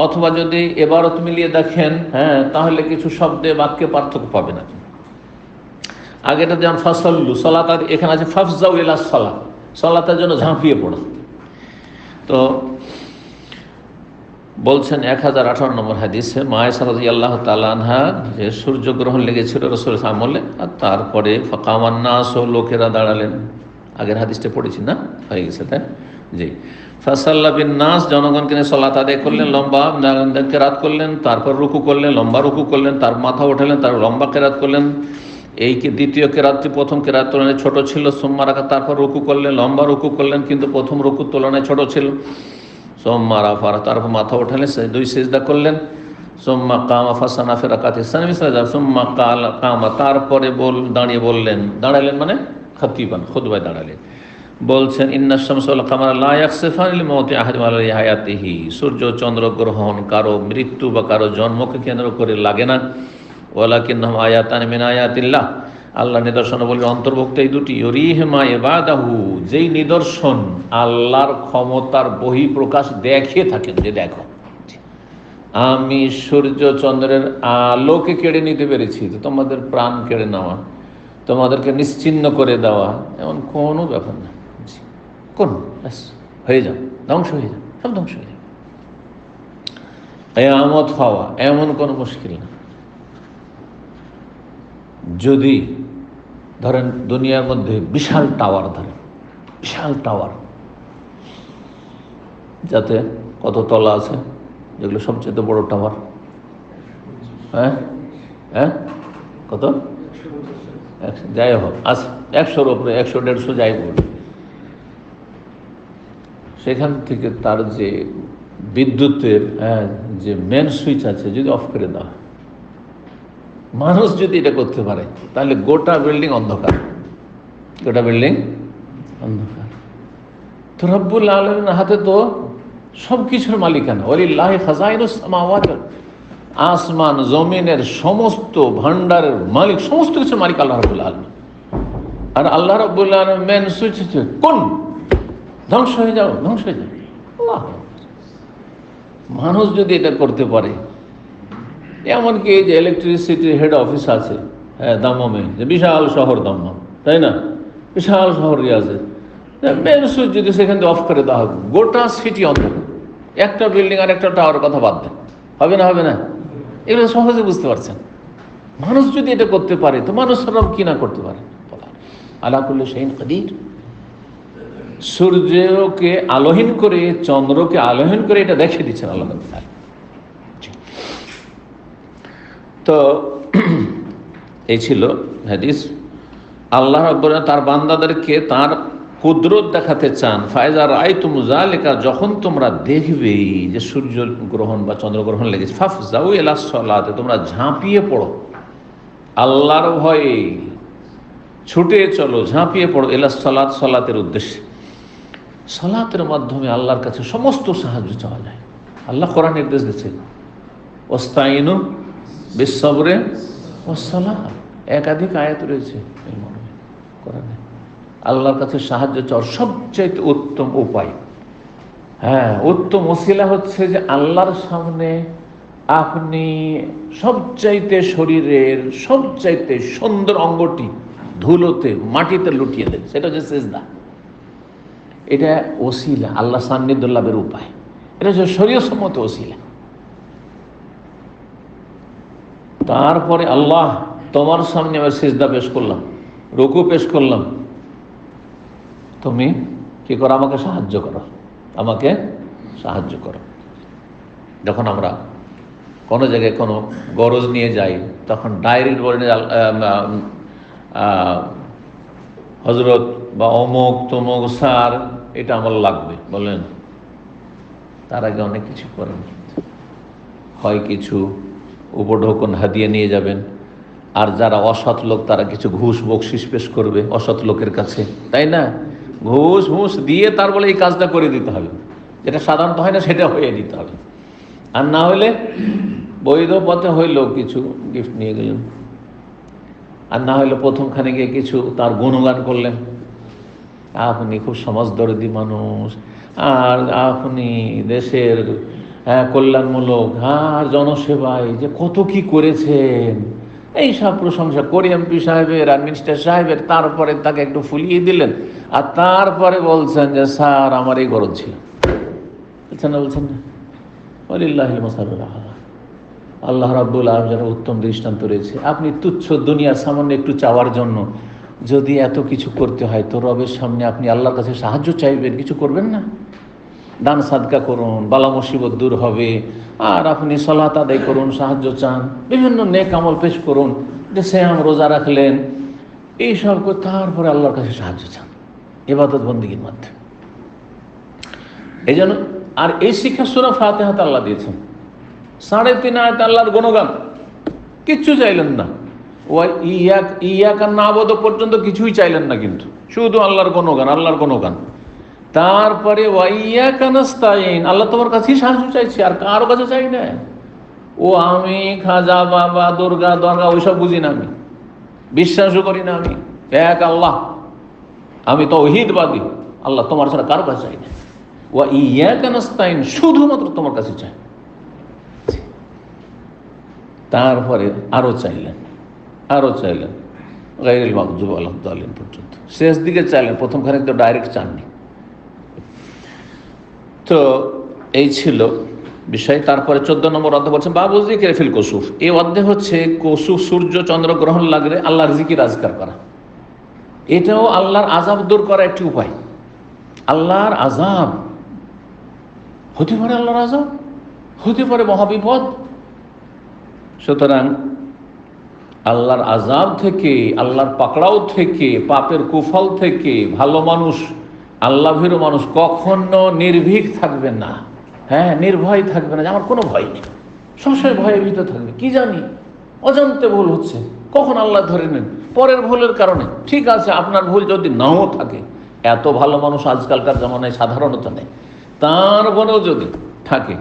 অথবা যদি এবারত মিলিয়ে দেখেন, হ্যাঁ, তাহলে কিছু শব্দে বাক্যে পার্থক্য পাবেন। আগেটা যেমন ফাসাল্লু সালাত, এখানে আছে ফাফজাউ ইলা সালাত, সালাতের জন্য ঝাঁপিয়ে পড়ো। তো বলছেন 1018 নম্বর হাদিসে মা আয়েশা রাদিয়াল্লাহু তাআলা আনহা যে সূর্যগ্রহণ লেগেছিল রাসূলের আমলে, আর তারপরে ফাকামান নাস, লোকেরা দাঁড়ালেন। আগের হাদিসটা পড়েছি না, হয়ে গেছে তাই? জি, ফাসাল্লা বিন নাস, জনগণকে নিয়ে সালাত আদায় করলেন, লম্বা কেরাত করলেন, তারপর রুকু করলেন, লম্বা রুকু করলেন, তার মাথা ওঠালেন, তার লম্বা কেরাত করলেন। এই দ্বিতীয় কেরাতটি প্রথম কেরাত তুলনায় ছোট ছিল। সুম্মা রাকা, তারপর রুকু করলেন, লম্বা রুকু করলেন, কিন্তু প্রথম রুকুর তুলনায় ছোট ছিল। সুম্মা রাফা, তারপর মাথা ওঠালেন, 2 সিজদা করলেন। সুম্মা কামা ফাসানা ফি রাকাতি সানি মিসলা, সুম্মা কামা, তারপরে দাঁড়ালেন মানে খাতিবান, খুতবায় দাঁড়ালেন। বলছেন ইন্না শামসা ওয়াল কামারা লা ইয়াখসিফানি লিমাউতি আহাদিন ওয়ালা লিহায়াতিহি, সূর্য চন্দ্র গ্রহণ কারো মৃত্যু বা কারো জন্মকে কেন্দ্র করে লাগে না। ওয়ালাকিন্নাহুম আয়াতান মিন আয়াতিল্লাহ, আল্লাহ নিদর্শন বলে অন্তর্ভুক্ত এই দুটি। ইউরিহিমা ইবাদাহু, যেই নিদর্শন আল্লাহর ক্ষমতার বহিঃপ্রকাশ দেখিয়ে থাকেন, যে দেখো আমি সূর্য চন্দ্রের আলোকে কেড়ে নিতে পেরেছি, তো তোমাদের প্রাণ কেড়ে নেওয়া, তোমাদেরকে নিশ্চিহ্ন করে দেওয়া এমন কোনো ব্যাপার না। কোন হয়ে যাও, ধ্বংস হয়ে যাও, সব ধ্বংস হয়ে যাও, কিয়ামত হওয়া এমন কোনো মুশকিল না। যদি ধরেন দুনিয়ার মধ্যে বিশাল টাওয়ার, যাতে কত তলা আছে, যেগুলো সবচেয়ে বড় টাওয়ার, হ্যাঁ কত, যাই হোক, আজ 100-র উপরে, 100-150 যাই বলবে, সেখান থেকে তার যে বিদ্যুতের যে মেন সুইচ আছে যদি অফ করে দেওয়া, মানুষ যদি এটা করতে পারে তাহলে গোটা বিল্ডিং অন্ধকার। তো রব্বুল আলামিনের হাতে তো সব কিছুর মালিকানা। ওয়ালিল্লাহি খাযাইনুস সামাওয়াতি, আসমান জমিনের সমস্ত ভান্ডারের মালিক, সমস্ত কিছুর মালিক আল্লাহ রাব্বুল আলামিন। আর আল্লাহ রাব্বুল আলামিন মেন সুইচ হচ্ছে কোন, ধ্বংস হয়ে যাও, ধ্বংস হয়ে যাও। আল্লাহ, মানুষ যদি এটা করতে পারে, এমনকি এই যে ইলেকট্রিসিটির হেড অফিস আছে দাম্মামে, যে বিশাল শহর দাম্মাম, তাই না, বিশাল শহর আছে, মেন সুইচ যদি সেখান থেকে অফ করে দেওয়া হবে, গোটা সিটি অন্ধকার, একটা বিল্ডিং আর একটা টাওয়ারের কথা বাদ দেন, হবে না? এগুলো সহজে বুঝতে পারছেন। মানুষ যদি এটা করতে পারে তো মানুষরা কি না করতে পারে? আলা কুল্লি শাইইন কাদির। সূর্যকে আলোহীন করে, চন্দ্রকে আলোহীন করে এটা দেখিয়ে দিচ্ছেন আল্লাহ। তো এই ছিল হাদিস। আল্লাহ রাব্বুল আলামিন তার বান্দাদেরকে তার কুদরত দেখাতে চান। ফায়জা রাআইতুম যালিকা, যখন তোমরা দেখবে যে সূর্য গ্রহণ বা চন্দ্রগ্রহণ লেগেছে, ফাফজাউ ইলা সালাতে, তোমরা ঝাঁপিয়ে পড়ো, আল্লাহর ভয়ে ছুটে চলো, ঝাঁপিয়ে পড়ো, ইলা সালাত, সালাতের উদ্দেশ্যে। সালাতের মাধ্যমে আল্লাহর কাছে সমস্ত সাহায্য চাওয়া যায়। আল্লাহ কোরআন নির্দেশ দিচ্ছেন, ওয়াস্তাইনু বিস-সাবরি ওয়াস-সালাহ, একাধিক আয়াত রয়েছে এই মর্মে কোরআনে। আল্লাহর কাছে সাহায্য চাওয়ার সবচাইতে উত্তম উপায়, উত্তম ওসিলা হচ্ছে যে আল্লাহর সামনে আপনি সবচাইতে শরীরের সবচাইতে সুন্দর অঙ্গটি ধুলোতে, মাটিতে লুটিয়ে দেন, সেটা হচ্ছে সিজদা। এটা ওসিলা, আল্লাহ সান্নিধ্য লাভের উপায়। এটা হচ্ছে শরীয়তসম্মত ওসিলা। তারপরে আল্লাহ তোমার সামনে আমি সিজদা পেশ করলাম, রুকু পেশ করলাম, তুমি কি করো, আমাকে সাহায্য করো, আমাকে সাহায্য করো। যখন আমরা কোনো জায়গায় কোনো গরজ নিয়ে যাই তখন ডাইরেক্ট বলেন হজরত বা অমুক তমুক স্যার এটা আমার লাগবে বলেন, তার আগে অনেক কিছু করেন। হয় কিছু উপঢৌকন হাদিয়ে নিয়ে যাবেন, আর যারা অসৎ লোক তারা কিছু ঘুষ বকশিস পেশ করবে অসৎ লোকের কাছে, তাই না? ঘুষ দিয়ে তার বলে এই কাজটা করে দিতে হবে, যেটা সাধারণত হয় না সেটা হয়ে দিতে হবে। আর না হলে বৈধ পথে হইলেও কিছু গিফট নিয়ে গেলেন, আর না হলে প্রথমখানে গিয়ে কিছু তার গুণগান করলেন, আপনি খুব সমাজদর্দী মানুষ, আর আপনি দেশের কল্যাণমূলক আর জনসেবায় যে কত কি করেছেন, এই সব প্রশংসা করি এমপি সাহেবের আর মিনিস্টার সাহেবের। তারপরে তাকে একটু ফুলিয়ে দিলেন, আর তারপরে বলছেন যে স্যার আমার এই গরজ ছিল। বলছেন না ওয়ালিল্লাহিল মাসালুল আ'লা। আল্লাহ রাব্বুল আলামিনের উত্তম দৃষ্টান্ত রয়েছে। আপনি তুচ্ছ দুনিয়ার সামান্য একটু চাওয়ার জন্য যদি এত কিছু করতে হয়, তো রবের সামনে আপনি আল্লাহর কাছে সাহায্য চাইবেন, কিছু করবেন না? দান সাদকা করুন, বালা মুসিবত দূর হবে। আর আপনি সালাত আদায় করুন, সাহায্য চান, বিভিন্ন নেক আমল পেশ করুন, যে সিয়াম রোজা রাখলেন, এইসব করে তারপরে আল্লাহর কাছে সাহায্য চান ইবাদত বন্দেগীর মাধ্যমে। এই জন্য আর এই শিক্ষা সূরা ফাতিহাতে আল্লাহ দিয়েছেন। 3.5 আয়াত আল্লাহর গুণগান, কিচ্ছু চাইলেন না। ইয়াকা নাবুদু পর্যন্ত কিছুই চাইলেন না, কিন্তু শুধু আল্লাহর গুণগান, আল্লাহর গুণগান। তারপরে ওয়াইয়াকা নাস্তাইন, আল্লাহ তোমার কাছেই সাহায্য চাইছি, আর কারো কাছে চাই না। ও আমি খাজা বাবা দুর্গা দরগা ওইসব বুঝি না, আমি বিশ্বাসও করি না, আমি এক আল্লাহ, আমি তাওহীদবাদী। আল্লাহ তোমার ছাড়া কারো কাছে চাই না। ওয়াইয়াকা নাস্তাইন, শুধুমাত্র তোমার কাছে চাই। তারপরে আরো চাইলেন গায়রিল মাগদুবি আলাইহিম দাল্লিন পর্যন্ত, শেষ দিকে চাইলেন, প্রথমখানে তো ডাইরেক্ট চাননি। তো এই ছিল বিষয়। তারপরে 14 নম্বর অধ্যায় বলছেন বাবু যিকির ফিল কুসুফ। এই অধ্যায় হচ্ছে কুসুফ, সূর্য চন্দ্র গ্রহণ লাগলে আল্লাহর জিকির আজকার করা। এটাও আল্লাহর আযাব দূর করা একটি উপায়। আল্লাহর আযাব হতে পারে, আল্লাহর আযাব হতে পারে মহাবিপদ। সুতরাং আল্লাহর আযাব থেকে, আল্লাহর পাকড়াও থেকে, পাপের কুফল থেকে ভালো মানুষ, আল্লাহ ভীরু মানুষ কখনো নির্ভীক থাকবে না। নির্ভয় থাকবে না যে আমার কোনো ভয় নেই, সবসময় ভয়ে ভীত থাকবে। কি জানি অজান্তে ভুল হচ্ছে, কখন আল্লাহ ধরে নেন পরের ভুলের কারণে। ঠিক আছে, আপনার ভুল যদি নাও থাকে, এত ভালো মানুষ আজকালকার জামানায় সাধারণত নেই, তারপরেও যদি থাকে,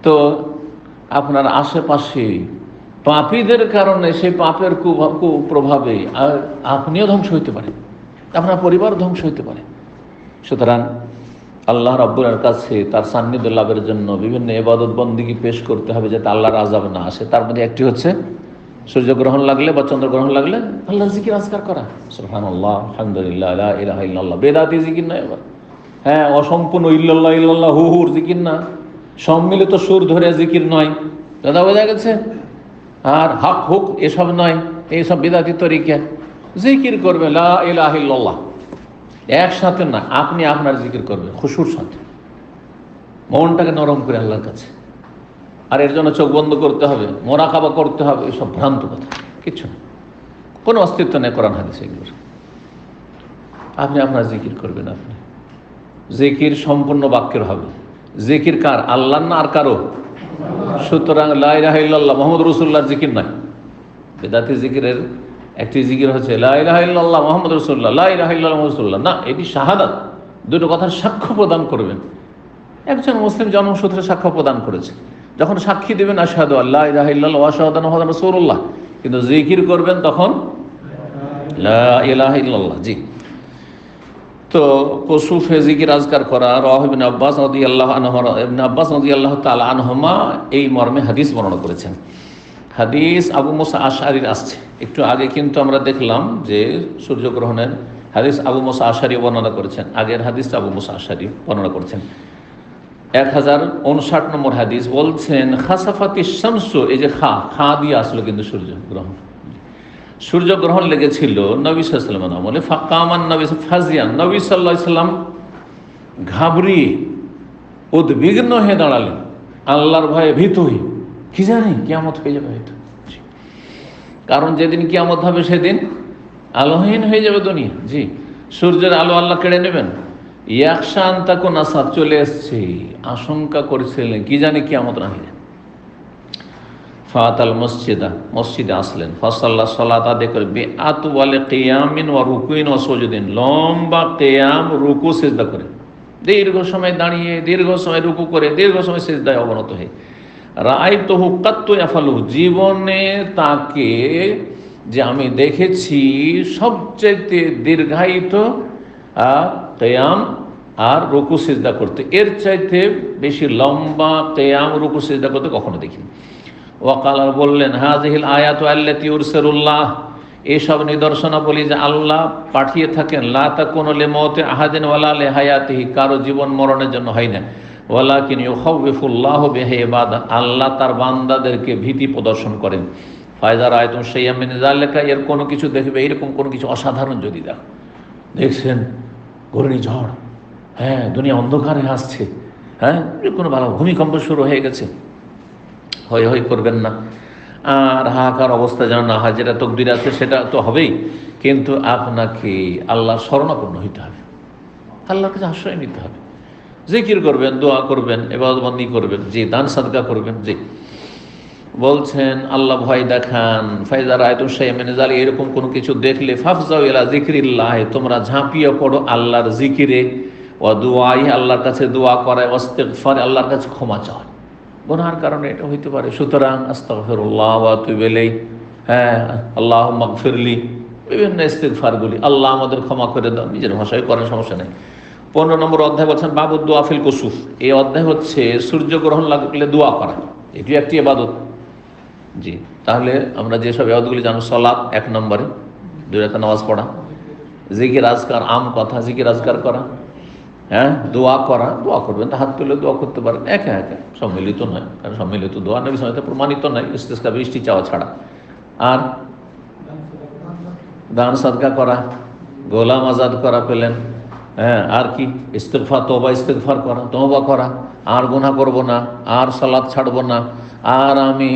তো আপনার আশেপাশে পাপীদের কারণে সেই পাপের কুপ্রভাবে আপনিও ধ্বংস হইতে পারেন, আপনার পরিবার ধ্বংস হইতে পারে। সুতরাং আল্লাহ রাব্বুলের কাছে তার সান্নিধ্য লাভের জন্য বিভিন্ন ইবাদত বন্দেগী পেশ করতে হবে, যাতে আল্লাহর আযাব না আসে। তার মধ্যে একটি হচ্ছে সূর্যগ্রহণ লাগলে বা চন্দ্রগ্রহণ লাগলে আল্লাহর জিকির আজকার করা, সুবহানাল্লাহ, আলহামদুলিল্লাহ, লা ইলাহা ইল্লাল্লাহ। বেদাতি জিকির নয় আবার, অসম্পূর্ণ ইল্লাল্লাহ ইল্লাল্লাহ হুর জিকির না, সম্মিলিত সুর ধরে জিকির নয়, দাদা বোঝা গেছে। আর হক হুক এসব নয়, এইসব বেদাতি তরিকা। জিকির করবে লা ইলাহা ইল্লাল্লাহ, একসাথে না, আপনি আপনার জিকির করবেন খুশুর সাথে, মনটাকে নরম করে আল্লাহর কাছে। আর এর জন্য চোখ বন্ধ করতে হবে, মোরাকাবা করতে হবে, এসব ভ্রান্ত কথা, কিচ্ছু না, কোনো অস্তিত্ব নেই কোরআন হাদিসে এগুলোর। আপনি আপনার জিকির করবেন, আপনি জিকির সম্পূর্ণ বাক্যের হবে। জিকির কার? আল্লাহর না আর কারো? সুতরাং লা ইলাহা ইল্লাল্লাহ মুহাম্মদ রাসূলুল্লাহর জিকির নয়। বেদাতি জিকিরের একটি জিকির হচ্ছে লা ইলাহা ইল্লাল্লাহ মুহাম্মদ রাসূলুল্লাহ, লা ইলাহা ইল্লাল্লাহ মুহাম্মদ রাসূলুল্লাহ। না, এটি শাহাদাত, দুটো কথার সাক্ষ্য প্রদান করবেন। একজন মুসলিম জন্মসূত্রে সাক্ষ্য প্রদান করেছে, যখন সাক্ষী দেবেন আশহাদু আল্লা ইলাহা ইল্লাল্লাহ ওয়া আশহাদু আন্না মুহাম্মাদার রাসূলুল্লাহ, কিন্তু জিকির করবেন তখন লা ইলাহা ইল্লাল্লাহ। জি, তো কুসুফে জিকির আজকার করা, রাওয়াহ ইবনে আব্বাস রাদিয়াল্লাহু তাআলা আনহুমা এই মর্মে হাদিস বর্ণনা করেছেন। হাদিস আবু মুসা আশআরীর আসছে একটু আগে, কিন্তু আমরা দেখলাম যে 1059 নম্বর হাদিস বলছেন খাসাফাতি শামসু, এই যে খা দিয়ে আসলো কিন্তু সূর্যগ্রহণ, সূর্যগ্রহণ লেগেছিল নবী সাল্লাল্লাহু আলাইহি ওয়াসাল্লামের আমলে। ফাকামান নবী ফাজিয়ান, নবী সাল্লাল্লাহু আলাইহি ওয়াসাল্লাম ঘাবড়িয়ে উদ্বিগ্ন হয়ে দাঁড়ালেন, আল্লাহর ভয়ে ভীত হয়ে, কি জানি কিয়ামত হয়ে যাবে হয়তো। কারণ যেদিন কিয়ামত হবে সেদিন আলোহীন হয়ে যাবে দুনিয়া। জি, সূর্যের আলো আল্লাহ কেড়ে নেবেন। ইয়াকশান তাকুন আসাদ, চলে এসছে, আশঙ্কা করেছিলেন কি জানি কিয়ামত না হয়ে যায়। ফাতাল মসজিদে আসলেন, ফাসাল্লাহ, সালাত আদায় করে, বিআতওয়ালি কিয়ামিন ওয়া রুকুইন ওয়া সুজুদিন, লম্বা কিয়াম, রুকু সিজদা করে, দীর্ঘ সময় দাঁড়িয়ে, দীর্ঘ সময় রুকু করে, দীর্ঘ সময় সিজদায় অবনত হয়ে। রাআইতুহু কাত্তু ইয়াফালু, জীবনে তাকে যে আমি দেখেছি সবচেয়ে দীর্ঘায়িত কিয়াম আর রুকু সিজদা করতে, এর চাইতে বেশি লম্বা কিয়াম রুকু সিজদা করতে কখনো দেখিনি। ওয়াকাল, বললেন, হাযিহিল আয়াতু আল্লাতী ইউরসিলুল্লাহ, এইসব নিদর্শনাবলী যে আল্লাহ পাঠিয়ে থাকেন, লা তাকুনু লিমাউতি আহাদিন ওয়ালা লিহায়াতিহি, কারো জীবন মরণের জন্য হয় না, ওয়ালাকিন ইউখাউফিফুল্লাহু বিহি ইবাদা, আল্লাহ তার বান্দাদেরকে ভীতি প্রদর্শন করেন। ফায়দা রায়তুম শাইআম মিন যালিকা, এর কোনো কিছু দেখবে, এরকম কোনো কিছু অসাধারণ যদি দেখছেন, ঘূর্ণিঝড়, হ্যাঁ, দুনিয়া অন্ধকারে আসছে, হ্যাঁ, কোনো ভালো ভূমিকম্প শুরু হয়ে গেছে, হই হই করবেন না, আর হাহাকার অবস্থা যেন না হয়, যেটা তকদির আছে সেটা তো হবেই, কিন্তু আপনাকে আল্লাহর শরণাপন্ন হইতে হবে, আল্লাহর কাছে আশ্রয় নিতে হবে, জিকির করবেন, দোয়া করবেন, ইবাদত বন্দেগী করবেন, জি, দান সাদকা করবেন। জি, বলছেন আল্লাহ ভয় দেখান। ফাইজা রাআইতুম শাইআম মিন যালিকা, এরকম কোনো কিছু দেখলে, ফাফজাউ ইলা যিকরিল্লাহ, তোমরা ঝাঁপিয়ে পড়ো আল্লাহর জিকিরে, ওয়া দুআই, আল্লাহর কাছে দোয়া করে, ইস্তিগফার, আল্লাহর কাছে ক্ষমা চাওয়া, গুনার কারণে এটা হইতে পারে। সুতরাং আস্তাগফিরুল্লাহ ওয়া আতুবু ইলাইহি, হ্যাঁ, আল্লাহুম্মা গফিরলি, বিভিন্ন ইস্তিগফারগুলি, আল্লাহ আমাদের ক্ষমা করে দাও, নিজের ভাষায় করার সমস্যা নেই। 15 নম্বর অধ্যায় বলছেন বাবু দোয়া ফিল কুসুফ, এই অধ্যায় হচ্ছে সূর্যগ্রহণ লাগলে দোয়া করা, এটি একটি ইবাদত। জি, তাহলে আমরা যেসব ইবাদতগুলি জানো, সালাত 1 নম্বরে, 2 রাকাত নামাজ পড়া, জিকির আজকার, আম কথা জিকির আজকার করা, হ্যাঁ, দোয়া করা, দোয়া করবেন, হাত তুলে দোয়া করতে পারেন, একা একা, সম্মিলিত নয়, কারণ সম্মিলিত দোয়া নবী সাল্লাল্লাহু আলাইহি ওয়াসাল্লাম প্রমাণিত নয়, ইস্তিসকা, বৃষ্টি চাওয়া ছাড়া। আর দান সাদকা করা, গোলাম আজাদ করা পেলেন, হ্যাঁ, আর কি, ইস্তিগফার, তওবা ইস্তিগফার করা, তওবা করা, আর গুনাহ করব না, আর সালাত ছাড়বো না, আর আমি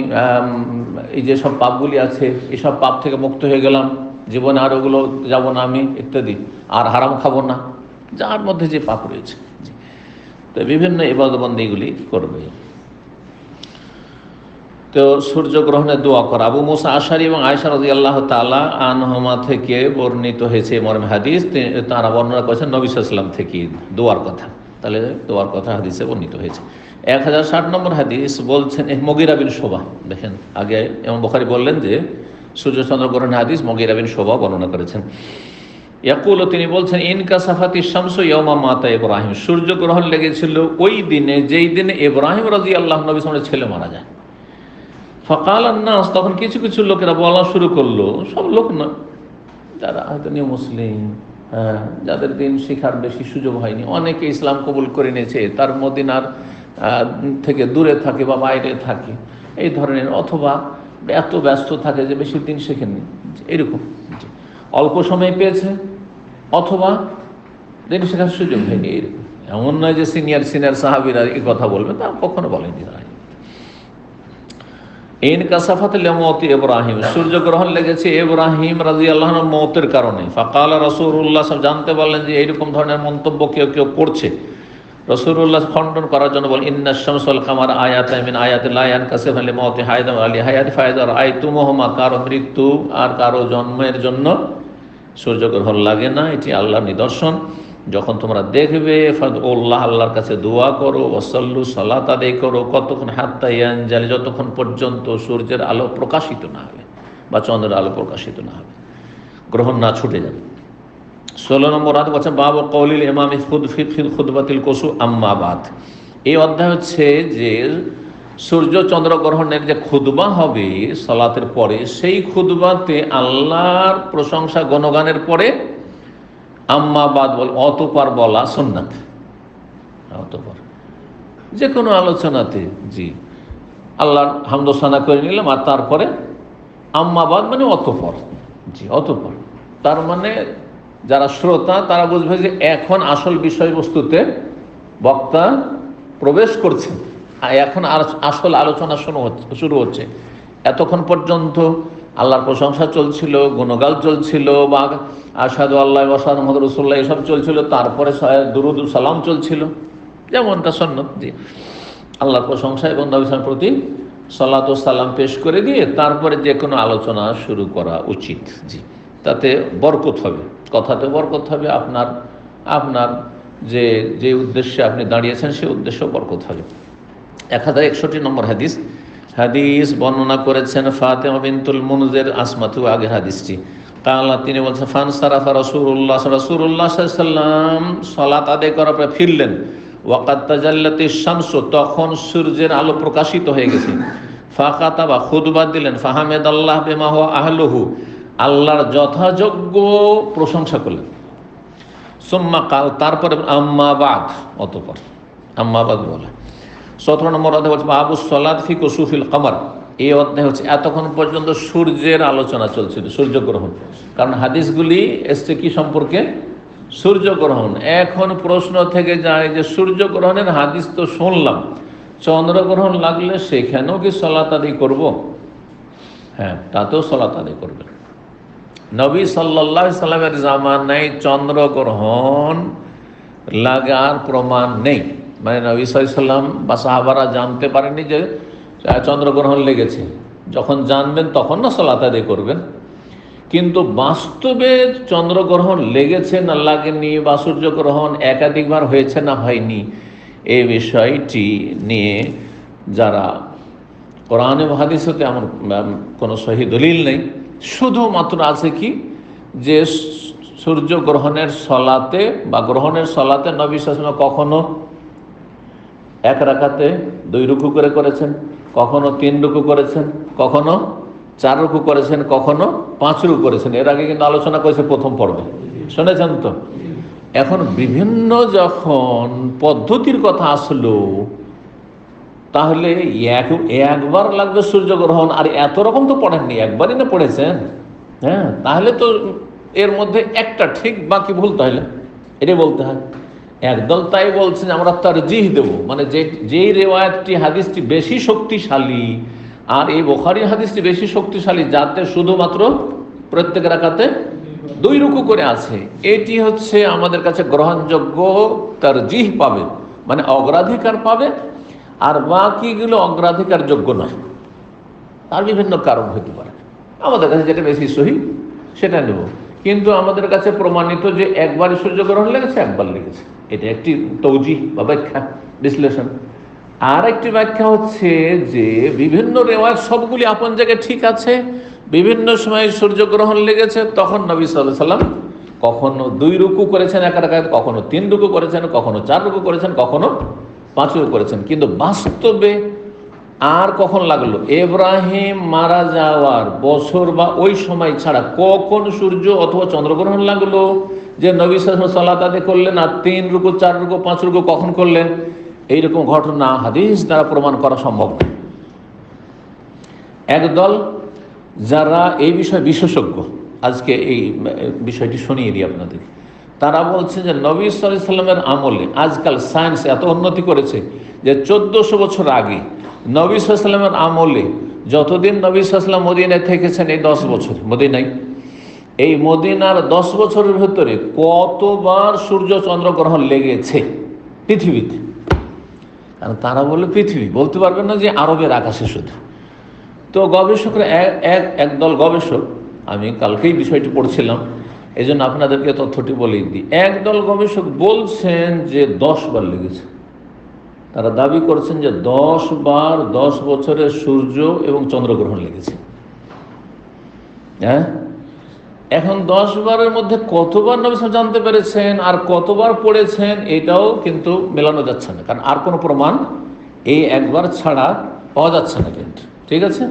এই যে সব পাপগুলি আছে এসব পাপ থেকে মুক্ত হয়ে গেলাম, জীবনে আর ওগুলো যাব না আমি, ইত্যাদি, আর হারাম খাবো না, যার মধ্যে যে পাপ রয়েছে। তো বিভিন্ন ইবাদত বন্দেগীগুলি করবে। তো সূর্যগ্রহণের দোয়া করা, আবু মুসা আশআরী এবং আয়েশা রাদিয়াল্লাহু তাআলা আনহুমা থেকে বর্ণিত হয়েছে মর্মে হাদিস, তারা বর্ণনা করেছেন নবী সাল্লাল্লাহু আলাইহি ওয়াসাল্লাম থেকে দোয়ার কথা। তাহলে দোয়ার কথা হাদিসে বর্ণিত হয়েছে। 1060 নম্বর হাদিস বলছেন মুগীরা বিন শুবা, দেখেন আগে ইমাম বুখারী বললেন যে সূর্য চন্দ্রগ্রহণের হাদিস, মুগীরা বিন শুবা বর্ণনা করেছেন। ইয়াকুলু, তিনি বলছেন, ইনকাসাফাতি শামসু ইয়াওমা মাতা ইব্রাহিম, সূর্যগ্রহণ লেগেছিল ওই দিনে যেই দিনে ইব্রাহিম রাদিয়াল্লাহু নবী সাল্লাল্লাহু ছেলে মারা যায়। ফাকাল আন-নাস, তখন কিছু কিছু লোকেরা বলা শুরু করলো, সব লোক নয়, যারা হয়তো নিউ মুসলিম, হ্যাঁ, যাদের দিন শিখার বেশি সুযোগ হয়নি, অনেকে ইসলাম কবুল করে নিয়েছে, তার মদিনার থেকে দূরে থাকে বা বাইরে থাকে, এই ধরনের, অথবা এত ব্যস্ত থাকে যে বেশি দিন শেখেননি, এরকম, অল্প সময় পেয়েছে, অথবা দিন শেখার সুযোগ হয়নি, এরকম। এমন নয় যে সিনিয়র সাহাবীরা এই কথা বলবে, তা কখনো বলেনি তারা। ইনকাসাফাত লিমাউতি ইব্রাহিম, সূর্যগ্রহণ লেগেছে ইব্রাহিম রাদিয়াল্লাহু আনহু মওতের কারণে। ফাকাল রাসূলুল্লাহ, জানতে পারলেন যে এইরকম ধরনের মন্তব্য কেউ কেউ করছে, রাসূলুল্লাহ খণ্ডন করার জন্য বলেন, ইন্নাশ শামসা ওয়াল কামারা আয়াতান মিন আয়াতিল্লাহি ইয়ানকাসিফান লিমাউতি হায়দাম আলি হায়াতি ফায়দা রাআইতুমুহুমা, কারো মৃত্যু আর কারো জন্মের জন্য সূর্যগ্রহণ লাগে না, এটি আল্লাহর নিদর্শন। যখন তোমরা দেখবে, ফাদউল্লাহ, আল্লাহর কাছে দোয়া করো, ওয়াসাল্লু, সালাত আদায় করো, কতক্ষণ, হাত্তা ইয়ানজালি, যতক্ষণ পর্যন্ত সূর্যের আলো প্রকাশিত না হবে বা চন্দ্রের আলো প্রকাশিত না হবে, গ্রহণ না ছুটে যাবে। 16 নম্বর আয়াত বলছে বাবু কওলিল ইমামি ফিল খুতবাতিল কুসু আম্মা বাদ, এই অধ্যায় হচ্ছে যে সূর্য চন্দ্র গ্রহণের যে খুতবা হবে সালাতের পরে, সেই খুতবাতে আল্লাহর প্রশংসা গণগানের পরে আম্মা বাদ বল, অতঃপর বলা সুন্নাত, অতঃপর যে কোনো আলোচনাতে। জি, আল্লাহর হামদোসানা করে নিলাম, আর তারপরে আম্মাবাদ মানে অতঃপর। জি, অতঃপর তার মানে যারা শ্রোতা তারা বুঝবে যে এখন আসল বিষয়বস্তুতে বক্তা প্রবেশ করছেন, এখন আর আসল আলোচনা শুরু হচ্ছে। এতক্ষণ পর্যন্ত আল্লাহর প্রশংসা চলছিল, গুণগান চলছিল, বা আশহাদু আল্লাহ ওয়া আশহাদু মুহাম্মাদুর রাসূলুল্লাহ এসব চলছিল, তারপরে দুরূদ ও সালাম চলছিল, যেমনটা সুন্নত। জি, আল্লাহর প্রশংসা এবং নবী সাল্লাল্লাহু আলাইহি ওয়াসাল্লাম প্রতি সালাত ও সালাম পেশ করে দিয়ে তারপরে যে কোনো আলোচনা শুরু করা উচিত। জি, তাতে বরকত হবে, কথাতে বরকত হবে, আপনার আপনার যে যে উদ্দেশ্যে আপনি দাঁড়িয়েছেন সেই উদ্দেশ্যে বরকত হবে। 1061 নম্বর হাদিস। হাদিস বর্ণনা করেছেন ফাতেমা বিনতুল মুনজির আসমাতু, আগের হাদিসটি। কালা, তিনি বলছেন ফান সারাফা রাসূলুল্লাহ সাল্লাল্লাহু আলাইহি ওয়াসাল্লাম সালাত আদায় করার পর ফিরলেন। ওয়াকাত তাজাল্লাতিশ শামসু, তখন সূর্যের আলো প্রকাশিত হয়ে গেছে। ফাকাতাবা, খুতবা দিলেন। ফাহামিদাল্লাহ বিমা হুয়া আহলুহু, আল্লাহর যথাযোগ্য প্রশংসা করলেন। সুম্মা কাল, তারপরে আম্মা বাদ, অতঃপর আম্মা বাদ বলে। 17 নম্বর অধ্যায় হচ্ছে বাবু সলাত ফি কুসুফিল কমার। এই অধ্যায় হচ্ছে এতক্ষণ পর্যন্ত সূর্যের আলোচনা চলছিল, সূর্যগ্রহণ। কারণ হাদিসগুলি এসছে কি সম্পর্কে? সূর্যগ্রহণ। এখন প্রশ্ন থেকে যায় যে সূর্যগ্রহণের হাদিস তো শুনলাম, চন্দ্রগ্রহণ লাগলে সেখানেও কি সলাত আদায় করব? হ্যাঁ, তাতেও সলাত আদায় করবেন। নবী সাল্লাল্লাহু আলাইহি সাল্লামের জামানায় চন্দ্রগ্রহণ লাগার প্রমাণ নেই। মানে নবী সাল্লাল্লাহু আলাইহি সাল্লাম বা সাহাবারা জানতে পারেননি যে চন্দ্রগ্রহণ লেগেছে। যখন জানবেন তখন না সালাত আদায় করবেন। কিন্তু বাস্তবে চন্দ্রগ্রহণ লেগেছে না লাগেনি, বা সূর্যগ্রহণ একাধিকবার হয়েছে না হয়নি, এই বিষয়টি নিয়ে যারা কোরআন এবং হাদিসে এমন কোনো সহি দলিল নেই। শুধুমাত্র আছে কি যে সূর্যগ্রহণের সলাতে বা গ্রহণের সলাতে নবী সাল্লাল্লাহু আলাইহি ওয়াসাল্লাম কখনো এক রাকাতে 2 রুকু করে করেছেন, কখনো 3 রুকু করেছেন, কখনো 4 রুকু করেছেন, কখনো 5 রুকু করেছেন। এর আগে কিন্তু আলোচনা করেছে প্রথম পর্বে, শুনেছেন তো। এখন বিভিন্ন যখন পদ্ধতির কথা আসলো, তাহলে একবার লাগবে সূর্যগ্রহণ, আর এত রকম তো পড়েননি, একবারই না পড়েছেন। হ্যাঁ, তাহলে তো এর মধ্যে একটা ঠিক বাকি ভুল, তাহলে এটাই বলতে হয়। একদল তাই বলছেন আমরা তারজিহ দেব, মানে যেই রেওয়ায়াতটি হাদিসটি বেশি শক্তিশালী, আর এই বুখারী হাদিসটি বেশি শক্তিশালী, যাতে শুধুমাত্র প্রত্যেক রাকাতে 2 রুকু করে আছে, এটি হচ্ছে আমাদের কাছে গ্রহণযোগ্য, তারজিহ পাবে, মানে অগ্রাধিকার পাবে। আর বাকিগুলো অগ্রাধিকার যোগ্য নয়, তার বিভিন্ন কারণ হতে পারে। আমাদের কাছে যেটা বেশি সহি সেটা নেব, কিন্তু আমাদের কাছে প্রমাণিত যে একবারই সূর্যগ্রহণ লেগেছে, একবার লেগেছে, এটা একটি তৌজিহ বা ব্যাখ্যা, বিশ্লেষণ। আর একটি ব্যাখ্যা হচ্ছে যে বিভিন্ন রেওয়ায়াত সবগুলি আপন জায়গায় ঠিক আছে, বিভিন্ন সময় সূর্যগ্রহণ লেগেছে, তখন নবী সাল্লাল্লাহু আলাইহি ওয়াসাল্লাম কখনো 2 রুকু করেছেন এক রাকাত, কখনো 3 রুকু করেছেন, কখনো 4 রুকু করেছেন, কখনো 5 রুকু করেছেন। কিন্তু বাস্তবে আর কখন লাগলো? ইব্রাহিম মারা যাওয়ার বছর বা ওই সময় ছাড়া কখন সূর্য অথবা চন্দ্রগ্রহণ লাগলো যে নবী সাল্লাল্লাহু আলাইহি ওয়াসাল্লাম সালাত আদায় করলেন, আর 3 রুকু 4 রুকু 5 রুকু কখন করলেন? এইরকম ঘটনা হাদিস দ্বারা প্রমাণ করা সম্ভব না। একদল যারা এই বিষয়ে বিশেষজ্ঞ, আজকে এই বিষয়টি শুনিয়ে দিই আপনাদের, তারা বলছে যে নবী সাল্লাল্লাহু আলাইহি ওয়াসাল্লামের আমলে আজকাল সায়েন্স এত উন্নতি করেছে যে 1400 বছর আগে নবী সাল্লাল্লাহু আলাইহি ওয়াসাল্লামের আমলে, যতদিন নবী সাল্লাল্লাহু আলাইহি ওয়াসাল্লাম মদিনায় থেকেছেন, এই 10 বছর মদিনায়, এই মদিনার 10 বছরের ভেতরে কতবার সূর্য চন্দ্রগ্রহণ লেগেছে পৃথিবীতে। কারণ তারা বলে পৃথিবী, বলতে পারবেন না যে আরবের আকাশে শুধু। তো গবেষকরা একদল গবেষক, আমি কালকেই বিষয়টি পড়ছিলাম, এই জন্য আপনাদেরকে তথ্যটি বলে দিই। একদল গবেষক বলছেন যে 10 বার লেগেছে। তারা দাবি করছেন যে 10 বার 10 বছরে সূর্য এবং চন্দ্রগ্রহণ লেগেছে। হ্যাঁ, এখন 10 বারের মধ্যে কতবার নবী সাল্লাল্লাহু আলাইহি ওয়াসাল্লাম জানতে পেরেছেন আর কতবার পড়েছেন, এটাও কিন্তু মেলানো যাচ্ছে না, কারণ আর কোনো প্রমাণ এই একবার ছাড়া পাওয়া যাচ্ছে না। কিন্তু ঠিক আছে,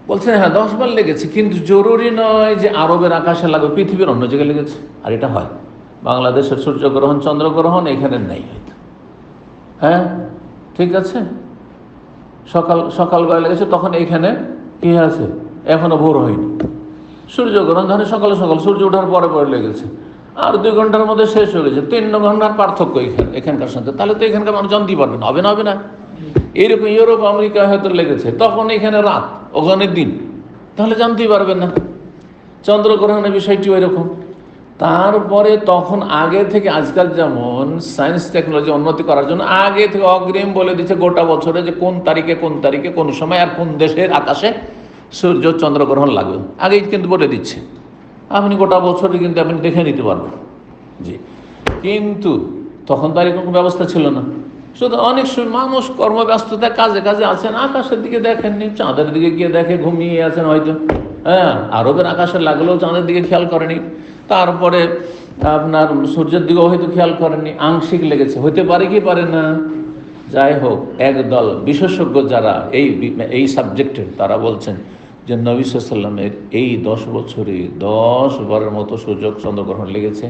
বলছেন হ্যাঁ 10 বার লেগেছে, কিন্তু জরুরি নয় যে আরবের আকাশে লাগবে, পৃথিবীর অন্য জায়গায় লেগেছে। আর এটা হয়, বাংলাদেশের সূর্যগ্রহণ চন্দ্রগ্রহণ এখানে নেই হয়তো, হ্যাঁ, ঠিক আছে, সকালবেলা লেগেছে, তখন এইখানে কি আছে, এখনো ভোর হয়নি। সূর্যগ্রহণ ধরে সকাল সকাল সূর্য ওঠার পরে পরে লেগেছে, আর 2 ঘন্টার মধ্যে শেষ হয়ে গেছে, 3 ঘন্টার পার্থক্য এখানকার সাথে। তাহলে তো এখানকার মানুষ জানতেই পারবে না, হবে না, হবে না। এইরকম ইউরোপ আমেরিকা হয়তো লেগেছে, তখন এখানে রাত, ওখানে দিন, তাহলে জানতেই পারবেন না। চন্দ্রগ্রহণের বিষয়টি ওই রকম। তারপরে তখন আগে থেকে, আজকাল যেমন সায়েন্স টেকনোলজি উন্নতি করার জন্য আগে থেকে অগ্রিম বলে দিচ্ছে গোটা বছরে যে কোন তারিখে কোন তারিখে কোন সময় আর কোন দেশের আকাশে সূর্য চন্দ্রগ্রহণ লাগবে, আগেই কিন্তু বলে দিচ্ছে। আপনি গোটা বছরে কিন্তু আপনি দেখে নিতে পারবেন। জি, কিন্তু তখন তো আর কোনো ব্যবস্থা ছিল না। শুধু অনেক মানুষ কর্মব্যস্ততা কাজে কাজে আছেন, আকাশের দিকে দেখেননি, চাঁদের দিকে গিয়ে দেখে ঘুমিয়ে আছেন হয়তো। হ্যাঁ, আরবের আকাশে লাগলেও চাঁদের দিকে খেয়াল করেনি, তারপরে আপনার সূর্যের দিকেও হয়তো খেয়াল করেননি, আংশিক লেগেছে, হতে পারে কি পারে না। যাই হোক, একদল বিশেষজ্ঞ যারা এই সাবজেক্টের, তারা বলছেন যে নবী সাল্লাল্লাহু আলাইহি ওয়াসাল্লামের এই 10 বছরে 10 বারের মতো সূর্য চন্দ্রগ্রহণ লেগেছে।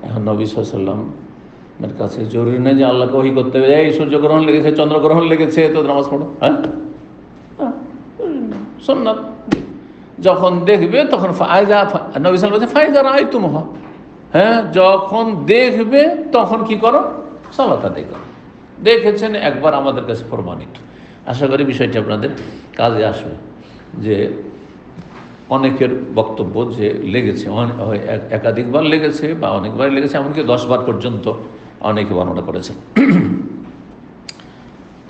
এখন নবী সাল্লাল্লাহু আলাইহি ওয়াসাল্লামের কাছে জরুরি নেই যে আল্লাহকে ওহী করতে হবে, এই সূর্যগ্রহণ লেগেছে, চন্দ্রগ্রহণ লেগেছে, তো নামাজ পড়ো। হ্যাঁ, সুন্নাত। যখন দেখবে তখন নবী সাল্লাল্লাহু আলাইহি ওয়াসাল্লাম বলছেন ফাইজা রাআইতুমুহা, হ্যাঁ, যখন দেখবে তখন কি করো, সালাত আদায় করো। দেখেছেন একবার, আমাদের কাছে প্রমাণিত। আশা করি বিষয়টি আপনাদের কাজে আসবে, যে অনেকের বক্তব্য যে লেগেছে, একাধিকবার লেগেছে বা অনেকবার লেগেছে, এমনকি 10 বার পর্যন্ত অনেকে বর্ণনা করেছেন।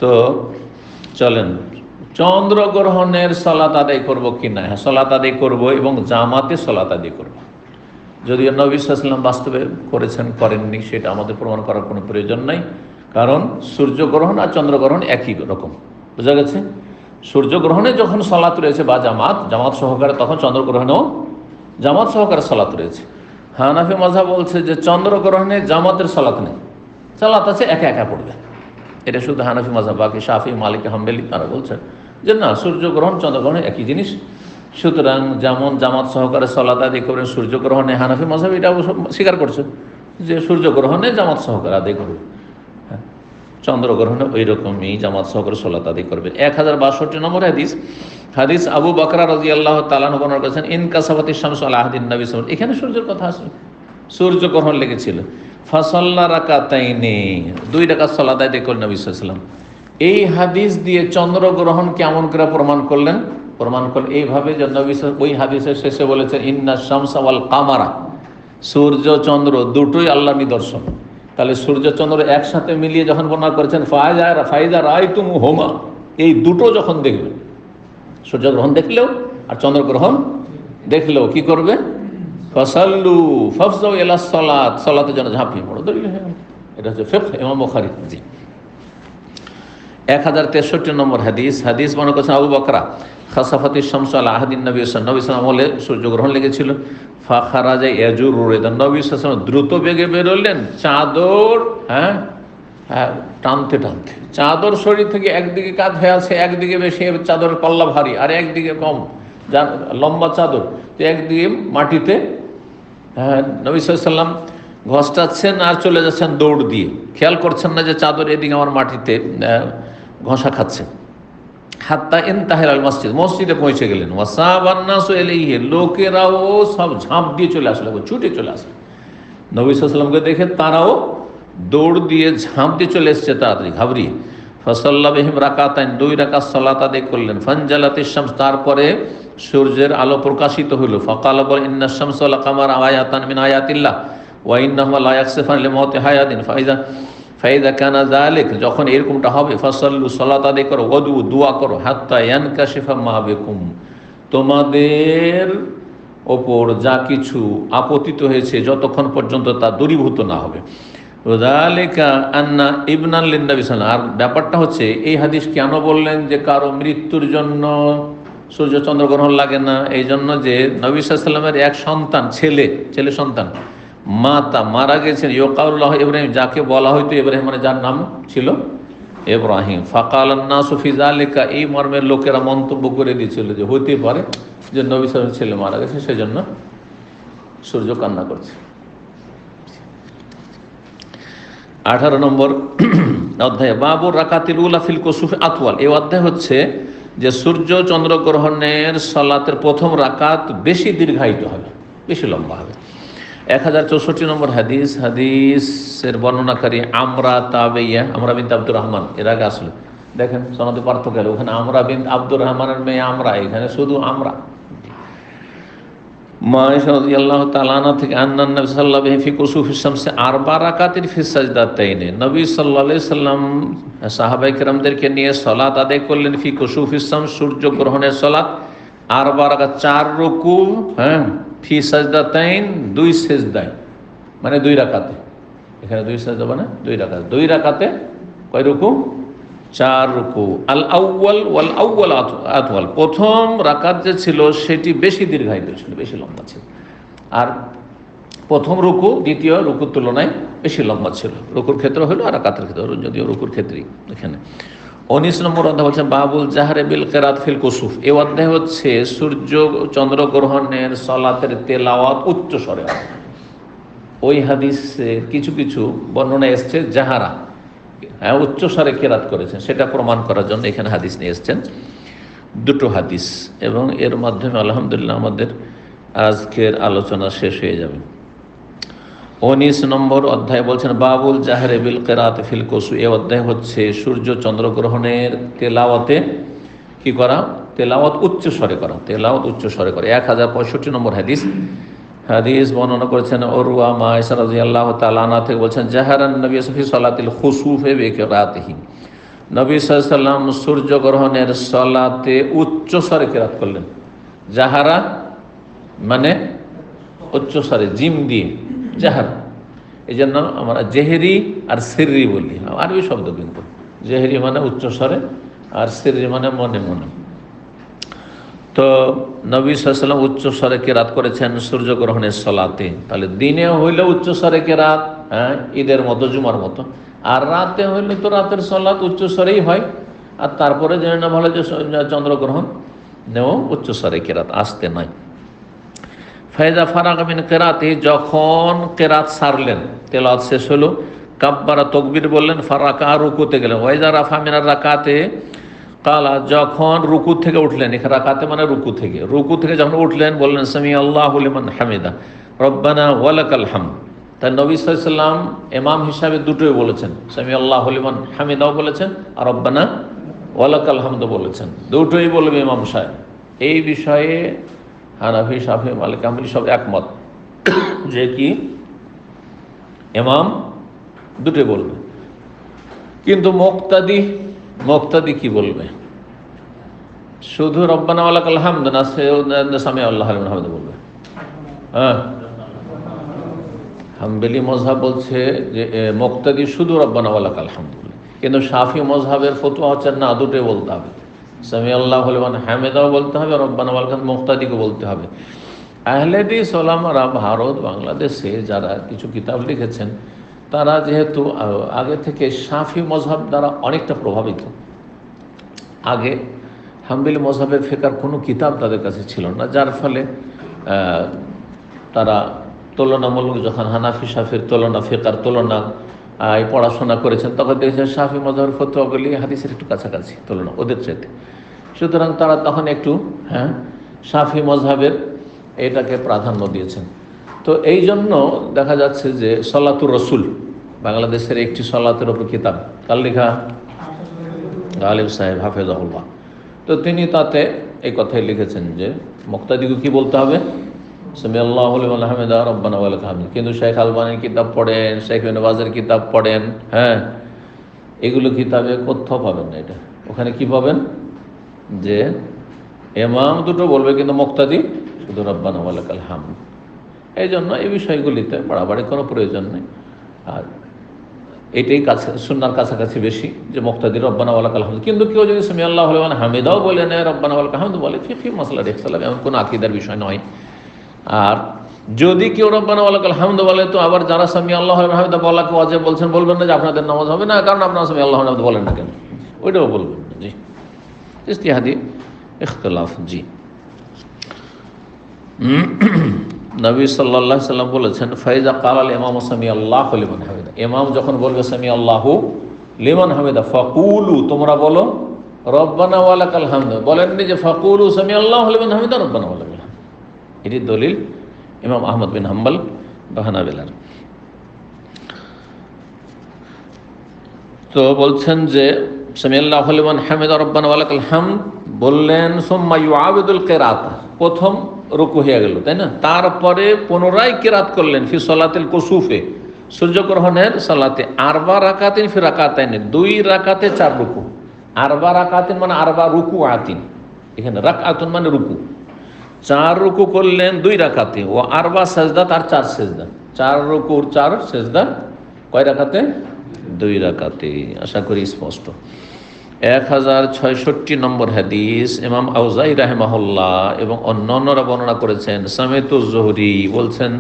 তো চলেন, চন্দ্রগ্রহণের সালাত আদায় করবো কি না? হ্যাঁ, সালাত আদায় করবো, এবং জামাতে সালাত আদায় করবো। যদিও নবী সাল্লাল্লাহু আলাইহি ওয়াসাল্লাম বাস্তবে করেছেন করেননি সেটা আমাদের প্রমাণ করার কোনো প্রয়োজন নাই, কারণ সূর্যগ্রহণ আর চন্দ্রগ্রহণ একই রকম, বোঝা গেছে। সূর্যগ্রহণে যখন সালাত রয়েছে বা জামাত সহকারে, তখন চন্দ্রগ্রহণেও জামাত সহকারে সালাত রয়েছে। হানাফি মাযহাব বলছে যে চন্দ্রগ্রহণে জামাতের সালাত নেই, সালাত আছে একা একা পড়বে। এটা শুধু হানাফি মাযহাব, বাকি শাফি, মালিক, হাম্বলি তারা বলছেন যে না, সূর্যগ্রহণ চন্দ্রগ্রহণ একই জিনিস, সুতরাং যেমন জামাত সহকারে সালাত আদায় করবেন সূর্যগ্রহণে, হানাফি মাযহাব এটা স্বীকার করছে যে সূর্যগ্রহণে জামাত সহকারে আদায় করবে, চন্দ্রগ্রহণে ওই রকমই জামাত সহকারে সালাত আদায় করবে। 1062 নম্বর হাদিস আবু বকর রাদিয়াল্লাহু তাআলা আনহু বর্ণনা করেছেন, ইনকাসাফাতিশ শামসু আলা আহদিন নবী সাল্লাল্লাহু আলাইহি ওয়াসাল্লাম, এখানে সূর্যের কথা আছে, সূর্যগ্রহণ লেগেছিল। ফাসাল্লা রাকাতাইনি, 2 রাকাত সালাত আদায় করলেন নবী সাল্লাল্লাহু আলাইহি ওয়াসাল্লাম। এই হাদিস দিয়ে চন্দ্রগ্রহণ কেমন করে প্রমাণ করলেন এইভাবে যে নবী ওই হাদিসের শেষে বলেছেন ইন্না শামসা ওয়াল কামারা, সূর্য চন্দ্র দুটোই আল্লাহর নিদর্শন। তাহলে সূর্য চন্দ্র একসাথে মিলিয়ে যখন বর্ণনা করেছেন ফাইজা রাআইতুমুহুমা, এই দুটো যখন দেখবেন, সূর্যগ্রহণ দেখলেও আর চন্দ্রগ্রহণ দেখলেও কি করবে, ফাসাল্লু ফাফজাউ ইলা সালাত, সালাতের জন্য ঝাঁপিয়ে পড়ো। দলিল হয়ে গেল। এটা হচ্ছে ফিকহ ইমাম বুখারী। জি, 1063 নম্বর হাদিস মনে করছেন আবু বকরা, খাসাফাতিশ শামসু আলা আহদিন নবী সাল্লাল্লাহু আলাইহি ওয়াসাল্লাম বলে সূর্যগ্রহণ লেগেছিল। ফাখারাজা ইয়াজুরু রিদান, নবী সাল্লাল্লাহু আলাইহি ওয়াসাল্লাম দ্রুত বেগে বেরোলেন, চাদর টানতে টানতে, চাদর শরীর থেকে একদিকে কাত হয়ে আছে, একদিকে বেশি চাদরের পাল্লা ভারী আর একদিকে কম, লম্বা চাদর, তো একদিকে মাটিতে নবী সাল্লাল্লাহু আলাইহি ওয়াসাল্লাম ঘষটাচ্ছেন আর চলে যাচ্ছেন দৌড় দিয়ে, খেয়াল করছেন না যে চাদর এদিকে আমার মাটিতে ঘষা খাচ্ছে। হাত্তা ইনতাহাল আল মসজিদ, মসজিদে পৌঁছে গেলেন। ওয়াসাবান নাসু ইলাইহি, লোকেরাও সব ঝাঁপ দিয়ে চলে আসলো, ছুটে চলে আসলো নবী সাল্লাল্লাহু আলাইহি ওয়াসাল্লামকে দেখে, তারাও দৌড় দিয়ে ঝাঁপ দিয়ে চলে এসছে তাড়াতাড়ি ঘাবড়িয়ে। ফাসাল্লা বিহিম রাকাতাইন, 2 রাকাত সালাত আদায় করলেন। ফানজালাতিশ শামস, তারপরে সূর্যের আলো প্রকাশিত হলো। ফাকালা বল ইন্না শামসা ওয়াল কামারা আয়াতান মিন আয়াতিল্লাহ ওয়া ইন্নাহুমা লা ইয়াকসিফান লিমাউতি হায়াদিন ফাইদা কানা যালিক, যখন এরকমটা হবে, ফাসাল্লু, সালাত আদায় করো, ওয়াদু, দোয়া করো, হাত্তা ইয়ানকাশিফা মা বিকুম, তোমাদের ওপর যা কিছু আপতিত হয়েছে যতক্ষণ পর্যন্ত তা দূরীভূত না হবে। যালিকা আন্না ইবনান লিন-নবী সাল্লাল্লাহু আলাইহি ওয়াসাল্লাম, আর ব্যাপারটা হচ্ছে এই হাদিস কেন বললেন যে কারো মৃত্যুর জন্য সূর্য চন্দ্রগ্রহণ লাগে না, এই জন্য যে নবী সাল্লাল্লাহু আলাইহি ওয়াসাল্লামের এক সন্তান, ছেলে সন্তান মারা গেছেন, ইউকাউল্লাহ ইব্রাহিম, যাকে বলা হয়তো ইব্রাহিম, মানে যার নাম ছিল ইব্রাহিম। ফাকালান নাসু ফি যালিকা, এই মর্মের লোকেরা মন্তব্য করে দিয়েছিল যে হতে পারে যে নবী সাল্লাল্লাহু আলাইহি ওয়াসাল্লামের ছেলে মারা গেছে, সেজন্য সূর্য কান্না করছে। 18 নম্বর অধ্যায় বাবুর রাকাতিল উলা ফিল কুসুফ আতওয়াল। এই অধ্যায় হচ্ছে যে সূর্য চন্দ্রগ্রহণের সালাতের প্রথম রাকাত বেশি দীর্ঘায়িত হবে, বেশি লম্বা হবে। 1064 নম্বর হাদিসের বর্ণনাকারী আমরা তাবেইয়া, আমরা বিনতে আব্দুর রহমান। এর আগে আসলে দেখেন সনদে পার্থক্য গেল, ওখানে আমরা বিনতে আব্দুর রহমানের মেয়ে আমরা, এখানে শুধু আমরা। মায়েশা রাদিয়াল্লাহু তাআলা আনহা থেকে আন্নান নবী সাল্লাল্লাহু আলাইহি ফি কুসুফিস শামসি আরবা রাকাতিন ফি সাজদাতাইন, নবী সাল্লাল্লাহু আলাইহি সাল্লাম সাহাবায়ে কেরামদেরকে নিয়ে সালাত আদায় করলেন ফি কুসুফিস শামস, সূর্য গ্রহণের সালাত, আরবা রাকাত, 4 রুকু, ফি সাজদাতাইন, 2 সিজদায়, মানে 2 রাকাতে। এখানে 2 সিজদা মানে 2 রাকাত, 2 রাকাতে কয় রুকু? 4 রুকু। আল আউয়াল ওয়াল আউয়াল আতওয়াল, প্রথম রাকাত যে ছিল সেটি বেশি দীর্ঘায়িত ছিল, বেশি লম্বা ছিল। আর প্রথম রুকু দ্বিতীয় রুকুর তুলনায় বেশি লম্বা ছিল, রুকুর ক্ষেত্রে হলো আর রাকাতের ক্ষেত্রে হলো, যদিও রুকুর ক্ষেত্রেই। এখানে 19 নম্বর অধ্যায় হচ্ছে বাবুল জাহরে বিল কিরাত ফিল কুসুফ। এই অধ্যায় হচ্ছে সূর্য চন্দ্রগ্রহণের সালাতের তেলাওয়াত উচ্চ স্বরে। ওই হাদিসে কিছু কিছু বর্ণনা এসছে জাহারা, উচ্চ স্বরে কেরাত করেছেন, সেটা প্রমাণ করার জন্য এখানে হাদিস নিয়ে এসছেন, 2টো হাদিস। এবং এর মাধ্যমে আলহামদুলিল্লাহ আমাদের আজকের আলোচনা শেষ হয়ে যাবে। 19 নম্বর অধ্যায় বলছেন বাবুল জাহরে বিল কিরাত ফিল কুসুফ। এই অধ্যায় হচ্ছে সূর্য চন্দ্রগ্রহণের তেলাওয়াতে কি করা? তেলাওয়াত উচ্চ স্বরে করা, তেলাওয়াত উচ্চ স্বরে করা। 1065 নম্বর হাদিস বর্ণনা করেছেন ওরওয়া মায়েশা রাদিয়াল্লাহু তাআলা আনহা থেকে, বলছেন জাহারান নবী ফি সালাতিল খুসুফে বিকিরাতিহি, নবী সাল্লাল্লাহু আলাইহি সাল্লাম সূর্য গ্রহণের সালাতে উচ্চ স্বরে কিরাত করলেন। জাহারা মানে উচ্চ স্বরে, জিম দিয়ে জাহার। এই জন্য আমরা জেহেরি আর সিররি বলি, আরবি শব্দ কিন্তু। জেহেরি মানে উচ্চ স্বরে আর সিররি মানে মনে মনে। তো নবী সাল্লাল্লাহু আলাইহি ওয়াসাল্লাম উচ্চ স্বরে কেরাত করেছেন সূর্যগ্রহণের সালাতে। তাহলে দিনে হইলে উচ্চ স্বরে কেরাত, ঈদের মতো, জুমার মতো। আর রাতে হইলে তো রাতের সালাত উচ্চ স্বরেই হয়। আর তারপরে জেনে না ভালো যে চন্দ্রগ্রহণ নেও উচ্চ স্বরে কেরাত, আসতে নয়। ফায়দা ফারাগা মিন কেরাতে, যখন কেরাত সারলেন, তেলাওয়াত শেষ হলো, কাব্বারা তাকবীর বললেন, ফারাকা, রুকুতে গেলেন। ওয়াইজা রাফা মিনার রাকাতে কালা, যখন রুকু থেকে উঠলেন, এখানে রাকাতে মানে রুকু থেকে যখন উঠলেন বললেন সামি আল্লাহু লিমান হামিদা রব্বানা ওয়ালাকাল হামদ। তাই নবী সাল্লাল্লাহু আলাইহি ওয়াসাল্লাম ইমাম হিসাবে দুটোই বলেছেন, সামি আল্লাহু লিমান হামিদাও বলেছেন আর রব্বানা ওয়ালাকাল হামদ বলেছেন, দুটোই বলবে ইমাম সাহেব। এই বিষয়ে হানাফি, শাফি, মালিক, হাম্বলি সব একমত যে কি ইমাম দুটোই বলবে। কিন্তু মুক্তাদি কি বলবে? শুধু রব্বানা ওয়ালাকাল হামদ না, সে সামি আল্লাহু লিমান হামিদা বলবে? হাম্বলি মযহাব বলছে যে মুক্তাদি শুধু রব্বানা ওয়ালাকাল হামদ বলে, কিন্তু শাফি মযহাবের ফতোয়া হচ্ছে না, দুটোই বলতে হবে, সামি আল্লাহু লিমান হামিদাও বলতে হবে, রব্বানা ওয়ালাকাল হামদ মুক্তাদিকে বলতে হবে। আহলে হাদিস ওলামারা ভারত, বাংলাদেশে যারা কিছু কিতাব লিখেছেন, তারা যেহেতু আগে থেকে শাফি মযহাব দ্বারা অনেকটা প্রভাবিত, আগে হাম্বলি মযহাবের ফিকহের কোনো কিতাব তাদের কাছে ছিল না, যার ফলে তারা তুলনামূলক যখন হানাফি শাফির তুলনা, ফিকহের তুলনা পড়াশোনা করেছেন, তখন দেখেছেন শাফি মযহাবের ফতোয়াগুলি হাদিসের একটু কাছাকাছি তুলনা ওদের চাইতে। সুতরাং তারা তখন একটু শাফি মযহাবের এটাকে প্রাধান্য দিয়েছেন। তো এই জন্য দেখা যাচ্ছে যে সলাতুর রসুল, বাংলাদেশের একটি সলাতের ওপর কিতাব, কার লেখা? গালিব সাহেব হাফেজাহুল্লাহ। তো তিনি তাতে এই কথাই লিখেছেন যে মুক্তাদিকে কি বলতে হবে? সামি আল্লাহু লিমান হামিদা রব্বানা ওয়ালাকাল হামদ। কিন্তু শেখ আলবানীর কিতাব পড়েন, শেখ ইবনে বাজের কিতাব পড়েন, এগুলো কিতাবে কোথাও পাবেন না। এটা ওখানে কি পাবেন? যে ইমাম দুটো বলবে, কিন্তু মুক্তাদি শুধু রব্বানা ওয়ালাকাল হামদ। এই জন্য এই বিষয়গুলিতে বাড়াবাড়ি কোনো প্রয়োজন নেই। আর এটাই কাছে সুন্নাহর কাছাকাছি বেশি যে মুক্তাদি রব্বানা ওয়ালাকাল হামদ। কিন্তু কেউ যদি সামি আল্লাহু লিমান হামিদাও বলে নেয়, রব্বানা ওয়ালাকাল হামদ বলে, ফিকহি মাসলার ইখতিলাফ, এমন কোনো আকীদার বিষয় নয়। আর যদি কেউ রব্বানা ওয়ালাকাল হামদ বলে, তো আবার যারা সামি আল্লাহু লিমান হামিদা বলাকে ওয়াজিব বলছেন, বলবেন না যে আপনাদের নামাজ হবে না, কারণ আপনারা সামি আল্লাহু লিমান হামিদা বলেন না কেন, ওইটাও বলবেন না। জি, ইজতিহাদি ইখতিলাফ। জি, নবী সাল্লাল্লাহু আলাইহি ওয়াসাল্লাম বলেছেন ফাইজা ক্বালাল ইমামু সামি আল্লাহু লিমান হামিদা, ইমাম যখন বলবে সামি আল্লাহু লিমান হামিদা ফাকুলু, তোমরা বলো রব্বানা ওয়া লাকাল হামদ, বলেননি যে ফাকুলু সামি আল্লাহু লিমান হামিদা রব্বানা ওয়া লাকাল হামদ। এটি দলিল ইমাম আহমদ বিন হাম্বল বা হানাবিলার। তো বলছেন যে সামি আল্লাহু লিমান হামিদা রব্বানা ওয়া লাকাল হামদ বললেন, সুম্মা ইউআবিদুল কিরাত, প্রথম রুকু হয়ে গেল, তাই না? তারপরে পুনরায় কিরাত করলেন ফি সালাতিল কুসুফে, সূর্যগ্রহণের সালাতে, আরবা রাকাতিন ফি রাকাতাইন, 2 রাকাতে 4 রুকু। আরবা রাকাতিন মানে আরবা রুকু আতিন, এখানে রাকাতুন মানে রুকু। 4 রুকু করলেন 2 রাকাতে, ও আরবা সাজদা, তার 4 সেজদা। 4 রুকুর 4 সেজদা, কয় রাকাতে? 2 রাকাতে। আশা করি স্পষ্ট। 1066 নম্বর হাদিস, ইমাম আউজাই রাহিমাহুল্লাহ এবং অন্যান্যরা বর্ণনা করেছেন, সামিতু জোহরি বলছেন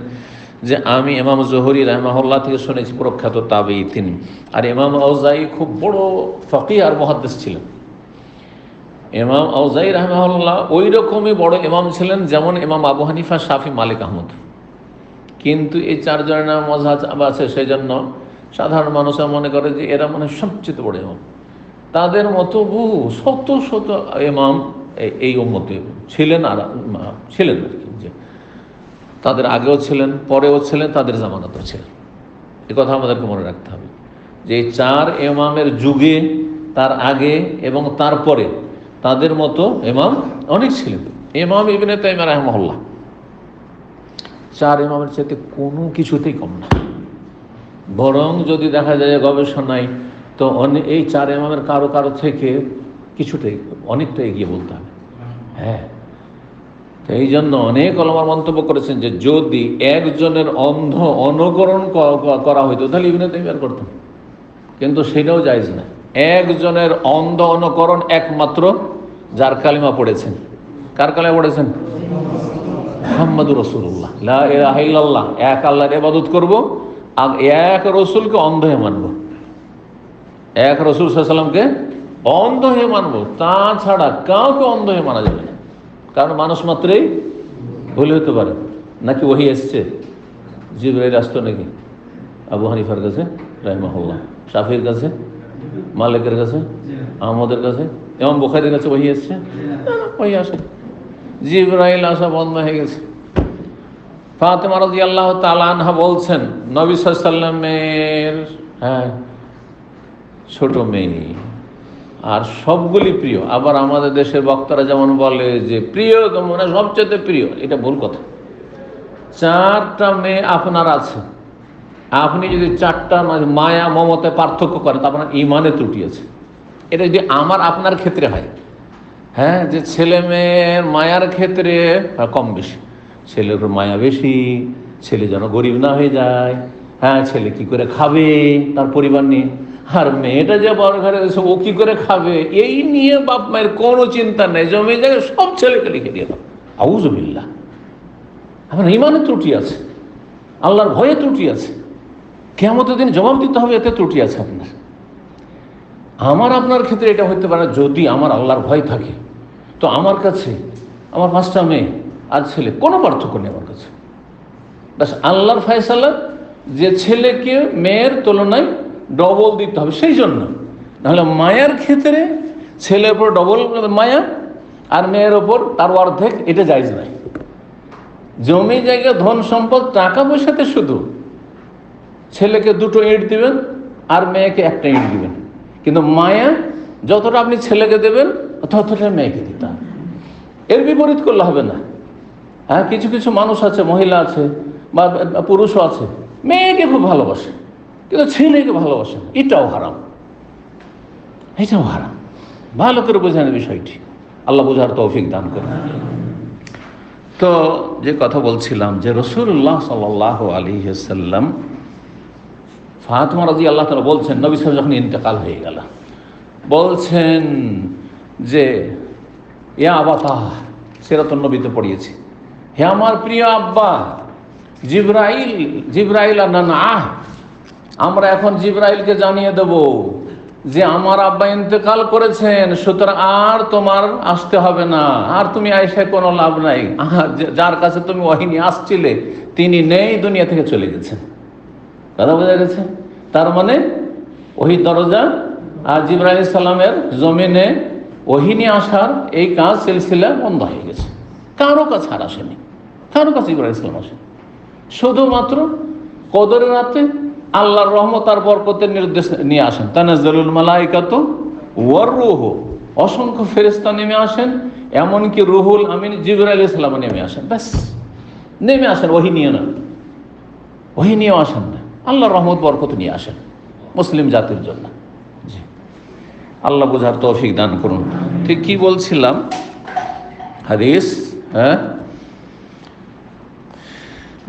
যে আমি ইমাম জোহরি রাহিমাহুল্লাহ থেকে শুনেছি, প্রখ্যাত তাবেঈ তিনি। আর ইমাম আউজাই খুব বড় ফকিহ আর মুহাদ্দিস ছিলেন। ইমাম আউজাই রাহিমাহুল্লাহ ওই রকমই বড় ইমাম ছিলেন যেমন ইমাম আবু হানিফা, শাফি, মালিক, আহমদ। কিন্তু এই 4 জনের মাযহাব আছে, সেই জন্য সাধারণ মানুষরা মনে করে যে এরা মানে সবচেয়ে বড় ইমাম। তাদের মতো বহু শত শত ইমাম এই উম্মতে ছিলেন, আর ছিলেন আর কি, যে তাদের আগেও ছিলেন, পরেও ছিলেন, তাদের জামানাতেও ছিলেন। এ কথা আমাদেরকে মনে রাখতে হবে যে এই 4 ইমামের যুগে, তার আগে এবং তারপরে তাদের মতো ইমাম অনেক ছিলেন। ইমাম ইবনে তাইমিয়া রাহিমাহুল্লাহ 4 ইমামের চাইতে কোনো কিছুতেই কম না। বরং যদি দেখা যায় গবেষণায়, তো এই 4 ইমামের কারো কারো থেকে কিছুটাই অনেকটা এগিয়ে বলতে হবে। হ্যাঁ, তো এই জন্য অনেক ওলামা মন্তব্য করেছেন যে যদি একজনের অন্ধ অনুকরণ করা হইতো তাহলে ইবনে তাইমিয়ার করতেন, কিন্তু সেটাও জায়েজ না। একজনের অন্ধ অনুকরণ একমাত্র যার কালিমা পড়েছেন। কার কালিমা পড়েছেন? মুহাম্মাদুর রাসূলুল্লাহ, লা ইলাহা ইল্লাল্লাহ, এক আল্লাহর ইবাদত করব আর এক রসুলকে অন্ধ হয়ে মানব, এক রসুল সাল্লাল্লাহু আলাইহি ওয়াসাল্লামকে অন্ধ হয়ে মানব, তাছাড়া কাউকে অন্ধ হয়ে মানা যাবে না। কারণ মানুষ মাত্রই ভুল হতে পারে। নাকি ওহী এসছে? জিবরাইল আসতো নাকি আবু হানিফার কাছে রাহিমাহুল্লাহ, শাফির কাছে, মালিকের কাছে, আহমদের কাছে, ইমাম বুখারীর কাছে ওহী এসছে? ওহী আসে, জিবরাইল আসা বন্ধ হয়ে গেছে। ফাতেমা রাদিয়াল্লাহু তাআলা আনহা বলছেন, নবী সাল্লাল্লাহু আলাইহি ওয়াসাল্লামের ছোট মেয়ে, আর সবগুলি প্রিয়। আবার আমাদের দেশের বক্তারা যেমন বলে যে প্রিয় মানে সবচেয়ে প্রিয়, এটা ভুল কথা। 4টা মেয়ে আপনার আছে, আপনি যদি 4টা মায়া মমতে পার্থক্য করেন তা আপনার ইমানে ত্রুটি আছে। এটা যদি আমার আপনার ক্ষেত্রে হয়, হ্যাঁ, যে ছেলে মেয়ের মায়ার ক্ষেত্রে কম বেশি, ছেলের উপর মায়া বেশি, ছেলে যেন গরিব না হয়ে যায়, হ্যাঁ, ছেলে কি করে খাবে তার পরিবার নিয়ে, আর মেয়েটা যে বড় ঘরে এসে ও কি করে খাবে, এই নিয়ে বাপ মায়ের কোনো চিন্তা নেই, জমি জায়গায় সব ছেলেকে লিখে দিয়ে দাও। আউযুবিল্লাহ, আমার ইমানে ত্রুটি আছে, আল্লাহর ভয়ে ত্রুটি আছে, কিয়ামতের দিন জবাব দিতে হবে, এতে ত্রুটি আছে আপনার। আমার আপনার ক্ষেত্রে এটা হতে পারে, যদি আমার আল্লাহর ভয় থাকে তো আমার কাছে আমার 5টা মেয়ে আর ছেলে কোনো পার্থক্য নেই আমার কাছে। ব্যাস আল্লাহর ফয়সালা যে ছেলেকে মেয়ের তুলনায় ডবল দিতে হবে, সেই জন্য। নাহলে মায়ের ক্ষেত্রে ছেলের উপর ডবল মায়া আর মেয়ের ওপর তার অর্ধেক, এটা জায়েজ নাই। জমি জায়গা ধন সম্পদ টাকা পয়সাতে শুধু ছেলেকে 2টো ইট দিবেন আর মেয়েকে 1টা ইট দিবেন, কিন্তু মায়া যতটা আপনি ছেলেকে দেবেন ততটা মেয়েকে দিতে হবে। এর বিপরীত করলে হবে না। হ্যাঁ, কিছু কিছু মানুষ আছে, মহিলা আছে বা পুরুষও আছে, মেয়েকে খুব ভালোবাসে কিন্তু ছেলেকে ভালোবাসে না, এটাও হারাম, এটাও হারাম। ভালো করে বোঝেন বিষয়টি, আল্লাহ বোঝার তৌফিক দান করেন। তো যে কথা বলছিলাম যে রাসূলুল্লাহ সাল্লাল্লাহু আলাইহি ওয়াসাল্লাম ফাতেমা রাদিয়াল্লাহু তাআলা বলছেন, নবী সাল্লাল্লাহু আলাইহি ওয়াসাল্লাম যখন ইন্তেকাল হয়ে গেল, বলছেন যে ইয়া আবাতা, সিরাতুন নবীতে পড়িয়েছি, হে আমার প্রিয় আব্বা, জিবরাইল আনাহ, আমরা এখন জিবরাইলকে জানিয়ে দেব যে আমার আব্বা ইন্তেকাল করেছেন, সুতরাং আর তোমার আসতে হবে না, আর তুমি আয়েশা কোনো লাভ নাই, যার কাছে তুমি ওহী নিয়ে আসছিলে তিনি নেই, দুনিয়া থেকে চলে গেছেন। কথা বোঝা গেছে? তার মানে ওই দরজা আর জিবরাইল আলাইহিস সালামের জমিনে ওহী নিয়ে আসার এই কাজ সিলসিলা বন্ধ হয়ে গেছে। কারো কাছে আর আসেনি, কারো কাছে জিবরাইল আলাইহিস সালাম আসেনি। শুধুমাত্র কদরের রাতে আল্লাহর রহমত আর বরকতের নির্দেশ নিয়ে আসেন। তানাজ্জালুল মালাইকাতু ওয়ার রূহু, অসংখ্য ফেরেশতা নেমে আসেন, এমনকি রুহুল আমিন জিবরাইল আলাইহিস সালাম নেমে আসেন। ব্যাস, নেমে আসেন, ওহী নিয়ে না, ওহী নিয়েও আসেন না, আল্লাহর রহমত বরকত নিয়ে আসেন মুসলিম জাতির জন্য। জি, আল্লাহ বোঝার তৌফিক দান করুন। ঠিক কি বলছিলাম, হাদিস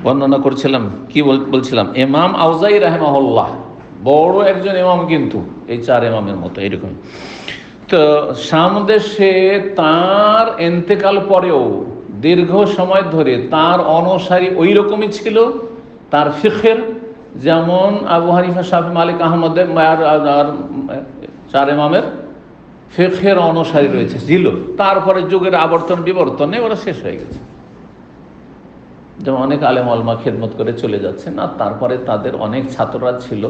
বর্ণনা করছিলাম, কি বলছিলাম, ইমাম আউজাই রাহিমাহুল্লাহ বড় একজন ইমাম, কিন্তু এই চার ইমামের মতো এরকম। তো সামদেশে তার ইন্তেকাল পরেও দীর্ঘ সময় ধরে তার অনুসারী ওই রকমই ছিল। তার ফিকহের, যেমন আবু হানিফা, শাফি, মালিক, আহমদের আর চার ইমামের ফিকহের অনুসারী রয়েছে ছিল। তারপরে যুগের আবর্তন বিবর্তনে ওরা শেষ হয়ে গেছে। যেমন অনেক আলেম ওলামা খেদমত করে চলে যাচ্ছেন, আর তারপরে তাদের অনেক ছাত্ররা ছিল,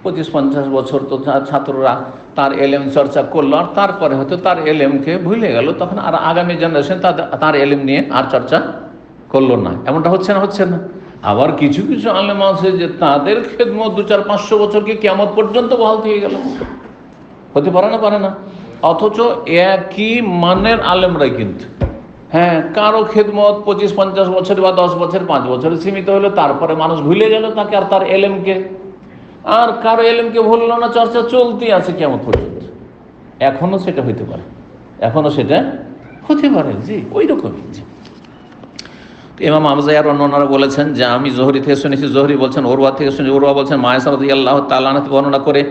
25-50 বছর তো ছাত্ররা তার এলেম চর্চা করলো, আর তারপরে হয়তো তার এলেমকে ভুলে গেল, তখন আর আগামী জেনারেশন তার এলেম নিয়ে আর চর্চা করলো না। এমনটা হচ্ছে না, হচ্ছে না। আবার কিছু কিছু আলেম আছে যে তাদের খেদমত 200-500 বছরকে কিয়ামত পর্যন্ত বহাল থেকে গেল, হতে পারে না, পারে না। অথচ একই মানের আলেমরাই কিন্তু, হ্যাঁ, কারো খেদমত 25-50 বছর বা 10 বছর 5 বছরে সীমিত হলো, তারপরে মানুষ ভুলে গেল তাকে আর তার এলেমকে। আর কারো এলেমকে ভুললো না, চর্চা চলতেই আছে কিয়ামত পর্যন্ত। এখনো সেটা হইতে পারে, এখনো সেটা হতে পারে। জি, ওই রকমই। জি, ইমাম আবজাইয়ার অন্যরা বলেছেন যে আমি জোহরি থেকে শুনেছি, জোহরি বলছেন ওরওয়া থেকে শুনেছি, ওরওয়া বলছেন মায়েশা রাদিয়াল্লাহু তাআলা আনহা বর্ণনা করে,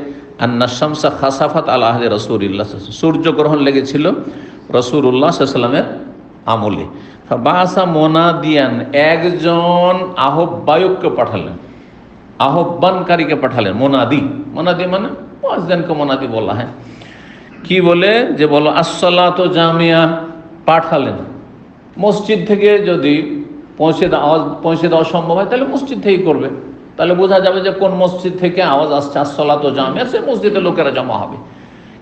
আন্না শামসা খাসাফাত আলা আহলি রাসূলিল্লাহ, সূর্য গ্রহণ লেগেছিল রাসূলুল্লাহ সাল্লাল্লাহু আলাইহি ওয়াসাল্লামের আমলে। বাসা মোনাদিয়ান, একজন আহ্বায়ককে পাঠালেন, আহ্বানকারীকে পাঠালেন। মোনাদি, মোনাদি মানে মুয়াজ্জিনকে মোনাদি বলা হয়। কি বলে, যে বলো আসসালাতু জামিয়া, পাঠালেন। মসজিদ থেকে যদি পৌঁছে দেওয়া সম্ভব হয় তাহলে মসজিদ থেকেই করবে, তাহলে বোঝা যাবে যে কোন মসজিদ থেকে আওয়াজ আসছে, আসসালাতু জামিয়া, সে মসজিদে লোকেরা জমা হবে।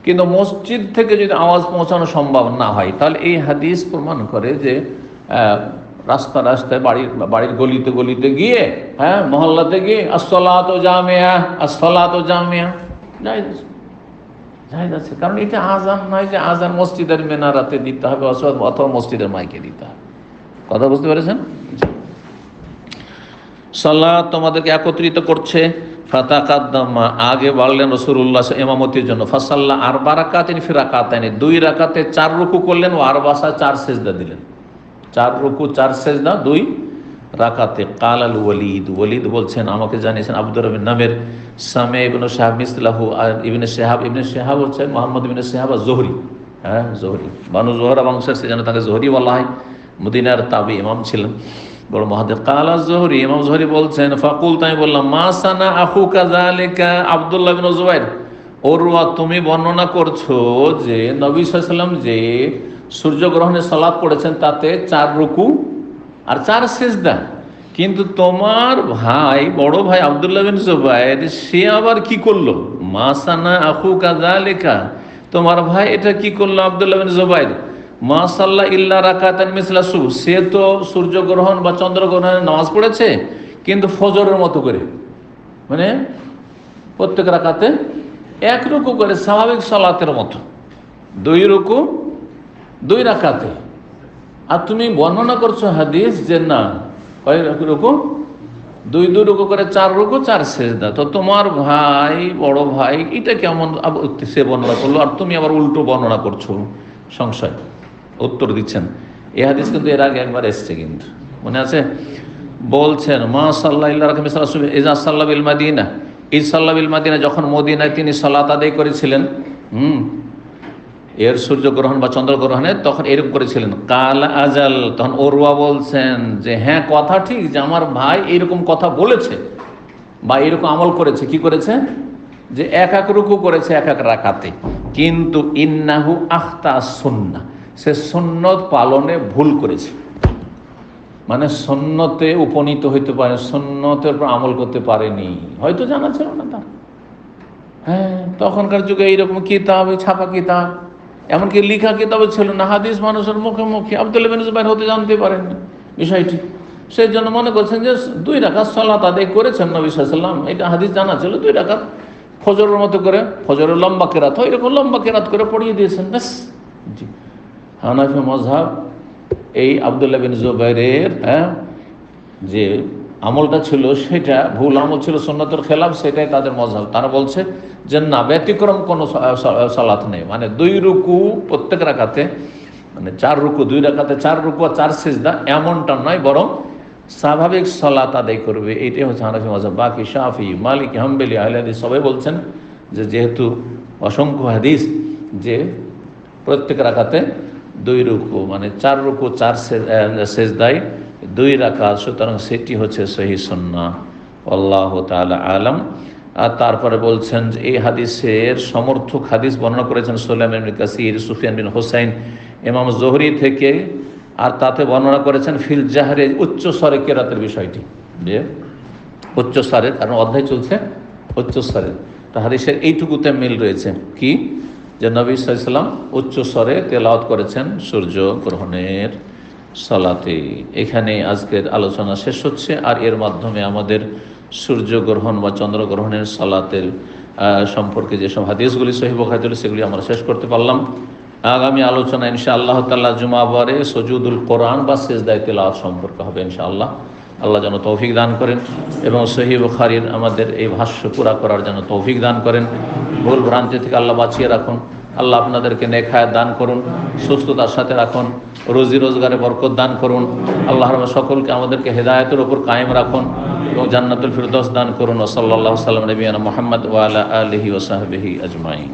কিন্তু মসজিদ থেকে যদি আওয়াজ পৌঁছানো সম্ভব না হয়, তাহলে এই হাদিস প্রমাণ করে যে রাস্তায় বাড়ির গলিতে গলিতে গিয়ে, হ্যাঁ, মহল্লাতে গিয়ে আসসালাতু জামিয়া, আসসালাতু জামিয়া জায়েজ আছে। কারণ এটা আজান নয় যে আজান মসজিদের মিনারাতে দিতে হবে অথবা মসজিদের মাইকে দিতে হবে। কথা বুঝতে পেরেছেন? সালাত তোমাদেরকে একত্রিত করছে। ফাতাকাদ্দামা, আগে বাড়লেন রাসূলুল্লাহ ইমামতির জন্য। ফাসাল্লা আরবা রাকাতিন ফি রাকাতাইন, 2 রাকাতে 4 রুকু করলেন, ও আরবাসা 4 সিজদা দিলেন। 4 রুকু 4 সিজদা 2 রাকাতে। কাল আল ওয়ালিদ, ওয়ালিদ বলছেন, আমাকে জানিয়েছেন আব্দুর রহিম নামের সামে ইবনে শাহাব মিসলাহু, আর ইবনে শাহাব হচ্ছে মুহাম্মদ ইবনে শাহাব az-জুহরি, হ্যাঁ, জুহরি, বানু জুহরা বংশের, সেজন্য তাকে জুহরি বলা হয়। মদিনার তাবি ইমাম ছিলেন, বড় মহাদ্দিস। কাল আজ-জুহরি, ইমাম জুহরি বলছেন, ফাকুল, তাই বললাম, মা সানা আখুকা যালিকা আব্দুল্লাহ ইবনে জুবাইর, ওরওয়া, তুমি বর্ণনা করছো যে নবী সাল্লাল্লাহু আলাইহি ওয়াসাল্লাম যে সূর্যগ্রহণে সালাত পড়েছেন তাতে 4 রুকু আর 4 সিজদা, কিন্তু তোমার ভাই, বড় ভাই আব্দুল্লাহ বিন জুবাইর, সে আবার কি করলো? মা সানা আখুকা যালিকা, তোমার ভাই এটা কি করলো? আব্দুল্লাহ বিন জুবাইর মা সাল্লা ইল্লা রাকাতান মিসলা সুবহ, সে তো সূর্যগ্রহণ বা চন্দ্রগ্রহণের নামাজ পড়েছে, কিন্তু ফজরের মতো করে, মানে প্রত্যেক রাকাতে 1 রুকু করে, স্বাভাবিক সালাতের মতো 2 রুকু 2 রাকাতে। আর তুমি বর্ণনা করছো হাদিস যে না, কয় রুকু? 2 রুকু করে 4 রুকু 4 সিজদা। তো তোমার ভাই, বড় ভাই, এটা কেমন সে বর্ণনা করলো, আর তুমি আবার উল্টো বর্ণনা করছো? সংশয় উত্তর দিচ্ছেন। এই হাদিস কিন্তু এর আগে একবার এসছে, কিন্তু মনে আছে? বলছেন, মা সাল্লাহ ইল্লা রাকাতান মিসলা সুবহ ইজা সাল্লা বিল মাদিনা, সাল্লা বিল মাদিনা, যখন মদিনায় তিনি সালাত আদায় করেছিলেন, এর সূর্যগ্রহণ বা চন্দ্রগ্রহণে, তখন এরকম করেছিলেন। কাল আজাল, তখন ওরওয়া বলছেন যে হ্যাঁ, কথা ঠিক, যে আমার ভাই এরকম কথা বলেছে বা এরকম আমল করেছে। কি করেছে? যে 1 রুকু করেছে 1 রাকাতে, কিন্তু ইন্নাহু আখতা সুন্নাহ, সে সুন্নত পালনে ভুল করেছে। মানে সুন্নতে উপনীত হইতে পারে, সুন্নতের উপর আমল করতে পারেনি, হয়তো জানা ছিল না তার, হ্যাঁ, তখনকার যুগে এইরকম কিতাব, ছাপা কিতাব, এমনকি লিখা কিতাবও ছিল না। হাদিস মানুষের মুখে মুখে আব্দুল্লাহ বিন জুবাইর হতে জানতে পারেন বিষয়টি, সেই জন্য মনে করছেন যে 2 রাকাত সালাত আদায় করেছেন নবী সাল্লাল্লাহু আলাইহি ওয়াসাল্লাম, এটা হাদিস জানা ছিল। 2 রাকাত ফজরের মতো করে, ফজরের লম্বা কেরাত হয়, এরকম লম্বা কেরাত করে পড়িয়ে দিয়েছেন, ব্যাস। জি, হানাফি মাযহাব এই আব্দুল্লাহ বিন জুবাইরের যে আমলটা ছিল সেটা ভুল আমল ছিল, সুন্নতের খেলাফ, সেটাই তাদের মাযহাব। তারা বলছে যে না, ব্যতিক্রম কোনো সালাত নেই, মানে 2 রুকু প্রত্যেক রাকাতে, মানে 4 রুকু, 2 রাকাতে 4 রুকু আর 4 সিজদা, এমনটা নয়, বরং স্বাভাবিক সালাত আদায় করবে। এইটাই হচ্ছে হানাফি মাযহাব। বাকি শাফি, মালিকি, হাম্বলি, আহলে হাদিস সবাই বলছেন যে যেহেতু অসংখ্য হাদিস যে প্রত্যেক রাকাতে 2 রুকু, মানে 4 রুকু 4 সেজদায় 2 রাকাত, সুতরাং সেটি হচ্ছে সহিহ সুন্নাহ। আল্লাহু তাআলা আলাম। আর তারপরে বলছেন যে এই হাদিসের সমর্থক হাদিস বর্ণনা করেছেন সুলাইমান বিন কাসির, সুফিয়ান বিন হুসাইন, ইমাম জোহরি থেকে। আর তাতে বর্ণনা করেছেন ফিল জাহরে, উচ্চ স্বরে কেরাতের বিষয়টি, যে উচ্চ স্বরে, কারণ অধ্যায় চলছে উচ্চ স্বরে। তো হাদিসের এইটুকুতে মিল রয়েছে কি, যে নবী সাল্লাল্লাহু আলাইহি ওয়াসাল্লাম উচ্চ স্বরে তেলাওয়াত করেছেন সূর্য গ্রহণের সালাতে। এখানে আজকের আলোচনা শেষ হচ্ছে। আর এর মাধ্যমে আমাদের সূর্যগ্রহণ বা চন্দ্রগ্রহণের সালাতের সম্পর্কে যেসব হাদিসগুলি সহিহ বুখারীতে সেগুলি আমরা শেষ করতে পারলাম। আগামী আলোচনা ইনশাআল্লাহ তাআলা জুমাবারে সুজুদুল কোরআন বা সিজদায়ে তিলাওয়াত সম্পর্কে হবে ইনশাআল্লাহ। আল্লাহ যেন তৌফিক দান করেন এবং সহিহ বুখারীর আমাদের এই ভাষ্য পুরা করার জন্য তৌফিক দান করেন। ভুল ভ্রান্তি থেকে আল্লাহ বাঁচিয়ে রাখুন। আল্লাহ আপনাদেরকে নেক হায়াত দান করুন, সুস্থতার সাথে রাখুন, রুজি রোজগারে বরকত দান করুন। আল্লাহ সকলকে আমাদেরকে হেদায়েতের উপর কায়েম রাখুন এবং জান্নাতুল ফিরদৌস দান করুন। ওয়া সাল্লাল্লাহু আলা নবিয়িনা মুহাম্মদ ওয়া আলা আলিহি ওয়া সাহবিহি আজমাইন।